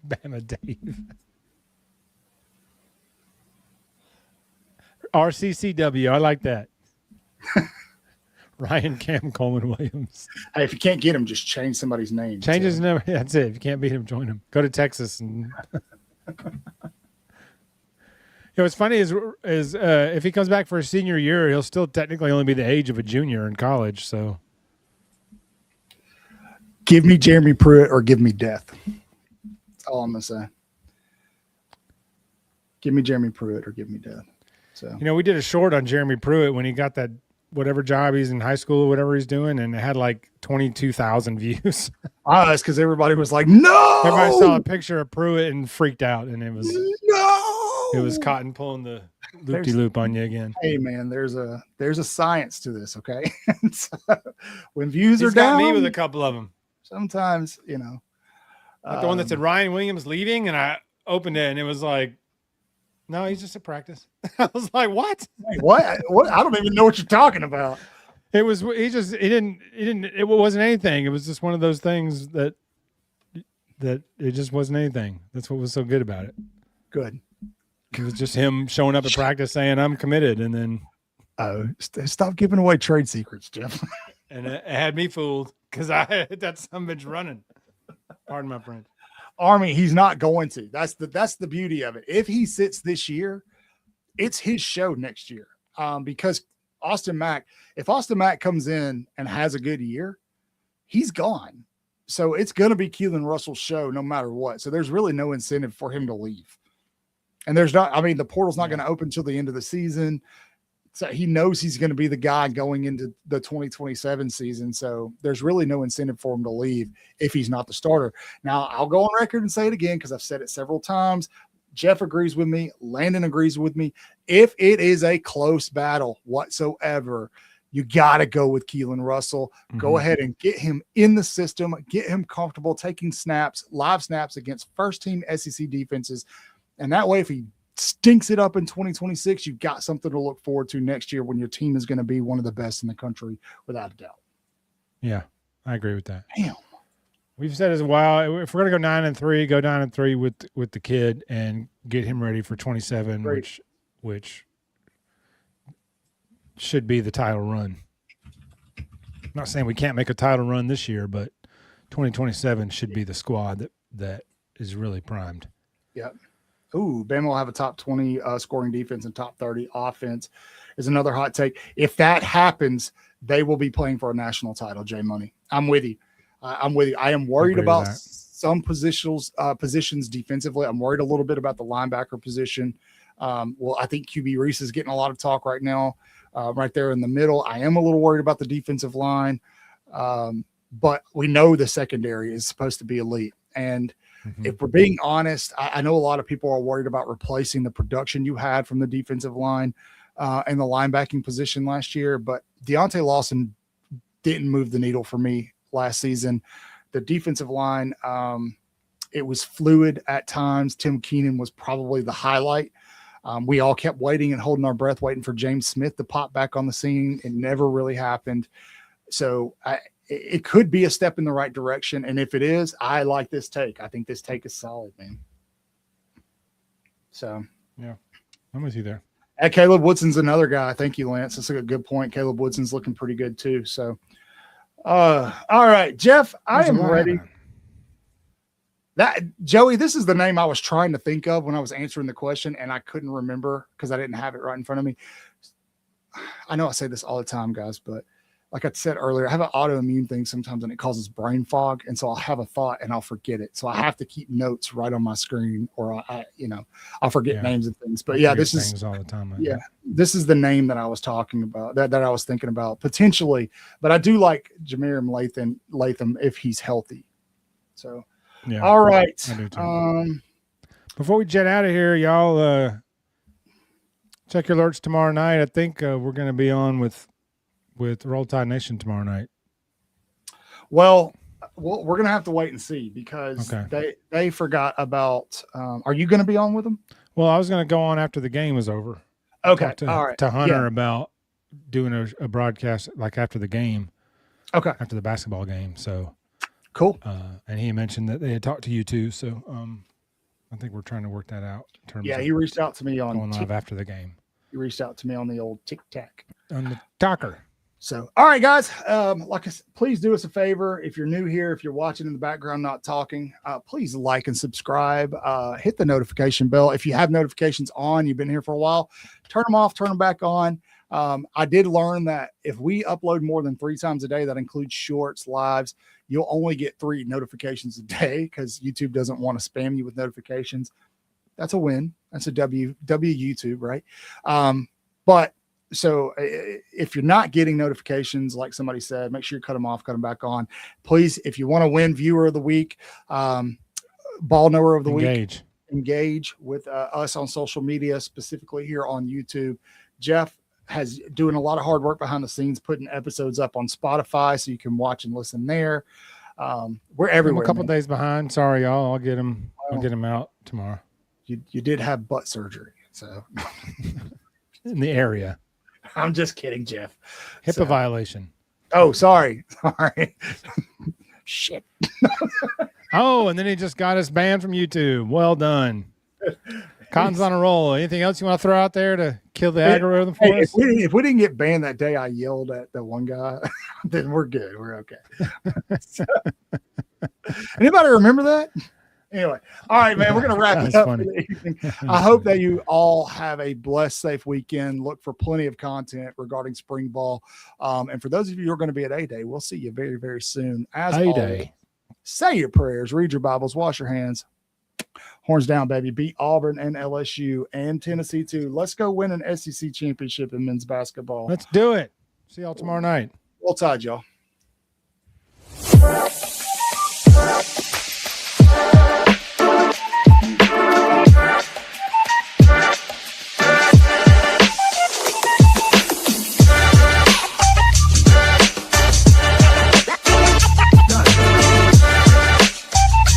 Speaker 3: Bama Dave. RCCW, I like that. Ryan Cam Coleman Williams.
Speaker 2: Hey, if you can't get him, just change somebody's name.
Speaker 3: Change his name. That's it. If you can't beat him, join him. Go to Texas. And what's funny is if he comes back for his senior year, he'll still technically only be the age of a junior in college. So,
Speaker 2: give me Jeremy Pruitt or give me death. That's all I'm gonna say. Give me Jeremy Pruitt or give me death. So
Speaker 3: we did a short on Jeremy Pruitt when he got that whatever job he's in high school or whatever he's doing, and it had like 22,000 views.
Speaker 2: it's because everybody was like, no.
Speaker 3: Everybody saw a picture of Pruitt and freaked out, and it was
Speaker 2: no.
Speaker 3: Cotton pulling the loop-de-loop on you again.
Speaker 2: Hey man, there's a science to this, okay? So, when views
Speaker 3: He's
Speaker 2: are
Speaker 3: got
Speaker 2: down,
Speaker 3: me with a couple of them.
Speaker 2: sometimes
Speaker 3: Like the one that said Ryan Williams leaving, and I opened it, and it was like, no, he's just at practice. I was like, what?
Speaker 2: Wait, what? I don't even know what you're talking about.
Speaker 3: It wasn't anything. It was just one of those things that it just wasn't anything. That's what was so good about it.
Speaker 2: Good.
Speaker 3: It was just him showing up at practice saying, I'm committed. And then
Speaker 2: stop giving away trade secrets, Jeff.
Speaker 3: and it had me fooled because I had that son of a bitch running. Pardon my French.
Speaker 2: Army, he's not going to. That's the beauty of it. If he sits this year, it's his show next year. Because if Austin Mack comes in and has a good year, he's gone. So it's going to be Keelan Russell's show no matter what. So there's really no incentive for him to leave. And the portal's not going to open till the end of the season. So he knows he's going to be the guy going into the 2027 season. So there's really no incentive for him to leave if he's not the starter. Now, I'll go on record and say it again because I've said it several times. Jeff agrees with me. Landon agrees with me. If it is a close battle whatsoever, you got to go with Keelan Russell. Mm-hmm. Go ahead and get him in the system, get him comfortable taking live snaps against first-team SEC defenses. And that way, if he stinks it up in 2026, you've got something to look forward to next year when your team is going to be one of the best in the country, without a doubt.
Speaker 3: Yeah, I agree with that.
Speaker 2: Damn.
Speaker 3: We've said as well, if we're going to go 9-3, go 9-3 with the kid and get him ready for 27, which should be the title run. I'm not saying we can't make a title run this year, but 2027 should be the squad that is really primed.
Speaker 2: Yep. Ooh, Bama will have a top 20 scoring defense and top 30 offense is another hot take. If that happens, they will be playing for a national title, J Money. I'm with you. I am worried about some positions defensively. I'm worried a little bit about the linebacker position. I think QB Reese is getting a lot of talk right now, right there in the middle. I am a little worried about the defensive line, but we know the secondary is supposed to be elite. And if we're being honest, I know a lot of people are worried about replacing the production you had from the defensive line and the linebacking position last year, but Deontay Lawson didn't move the needle for me last season. The defensive line, it was fluid at times. Tim Keenan was probably the highlight. We all kept waiting and holding our breath, waiting for James Smith to pop back on the scene. It never really happened. So it could be a step in the right direction. And if it is, I like this take. I think this take is solid, man. So,
Speaker 3: yeah, I'm with you there.
Speaker 2: And Caleb Woodson's another guy. Thank you, Lance. That's a good point. Caleb Woodson's looking pretty good too. So, all right, Jeff, I am ready. Joey, this is the name I was trying to think of when I was answering the question, and I couldn't remember because I didn't have it right in front of me. I know I say this all the time, guys, but like I said earlier, I have an autoimmune thing sometimes and it causes brain fog. And so I'll have a thought and I'll forget it. So I have to keep notes right on my screen or I'll forget names of things. But yeah, this is
Speaker 3: all the time.
Speaker 2: This is the name that I was talking about, that I was thinking about potentially, but I do like Jamarian Latham if he's healthy. So, yeah, all right.
Speaker 3: I do too. Before we jet out of here, y'all check your alerts tomorrow night. I think we're going to be on with Roll Tide Nation tomorrow night.
Speaker 2: Well, we're going to have to wait and see because they forgot about are you going to be on with them?
Speaker 3: Well, I was going to go on after the game was over.
Speaker 2: Okay. All right.
Speaker 3: To Hunter about doing a broadcast like after the game.
Speaker 2: Okay.
Speaker 3: After the basketball game. So
Speaker 2: cool.
Speaker 3: And he mentioned that they had talked to you too. So I think we're trying to work that out in terms of
Speaker 2: he reached out to me on
Speaker 3: going live after the game.
Speaker 2: He reached out to me on the old Tic-Tac.
Speaker 3: On the talker.
Speaker 2: So, all right, guys, like I said, please do us a favor. If you're new here, if you're watching in the background, not talking, please like and subscribe, hit the notification bell. If you have notifications on, you've been here for a while, turn them off, turn them back on. I did learn that if we upload more than 3 times a day, that includes shorts, lives, you'll only get 3 notifications a day because YouTube doesn't want to spam you with notifications. That's a win. That's a W YouTube, right? But so if you're not getting notifications, like somebody said, make sure you cut them off, cut them back on. Please, if you want to win viewer of the week, ball knower of the week, engage with us on social media, specifically here on YouTube. Jeff has doing a lot of hard work behind the scenes, putting episodes up on Spotify so you can watch and listen there. We're everywhere.
Speaker 3: I'm a couple days behind. Sorry, y'all. I'll get them. I'll get them out tomorrow.
Speaker 2: You did have butt surgery, so
Speaker 3: in the area.
Speaker 2: I'm just kidding, Jeff.
Speaker 3: HIPAA violation.
Speaker 2: Oh, sorry. Shit.
Speaker 3: Oh, and then he just got us banned from YouTube. Well done. Cotton's on a roll. Anything else you want to throw out there to kill the algorithm for us?
Speaker 2: If we didn't get banned that day, I yelled at the one guy, then we're good. We're okay. Anybody remember that? Anyway, all right, man, we're going to wrap it up for the evening. I hope that you all have a blessed, safe weekend. Look for plenty of content regarding spring ball. And for those of you who are going to be at A-Day, we'll see you very, very soon. As always, say your prayers, read your Bibles, wash your hands. Horns down, baby. Beat Auburn and LSU and Tennessee, too. Let's go win an SEC championship in men's basketball.
Speaker 3: Let's do it. See y'all tomorrow night.
Speaker 2: Roll Tide, y'all.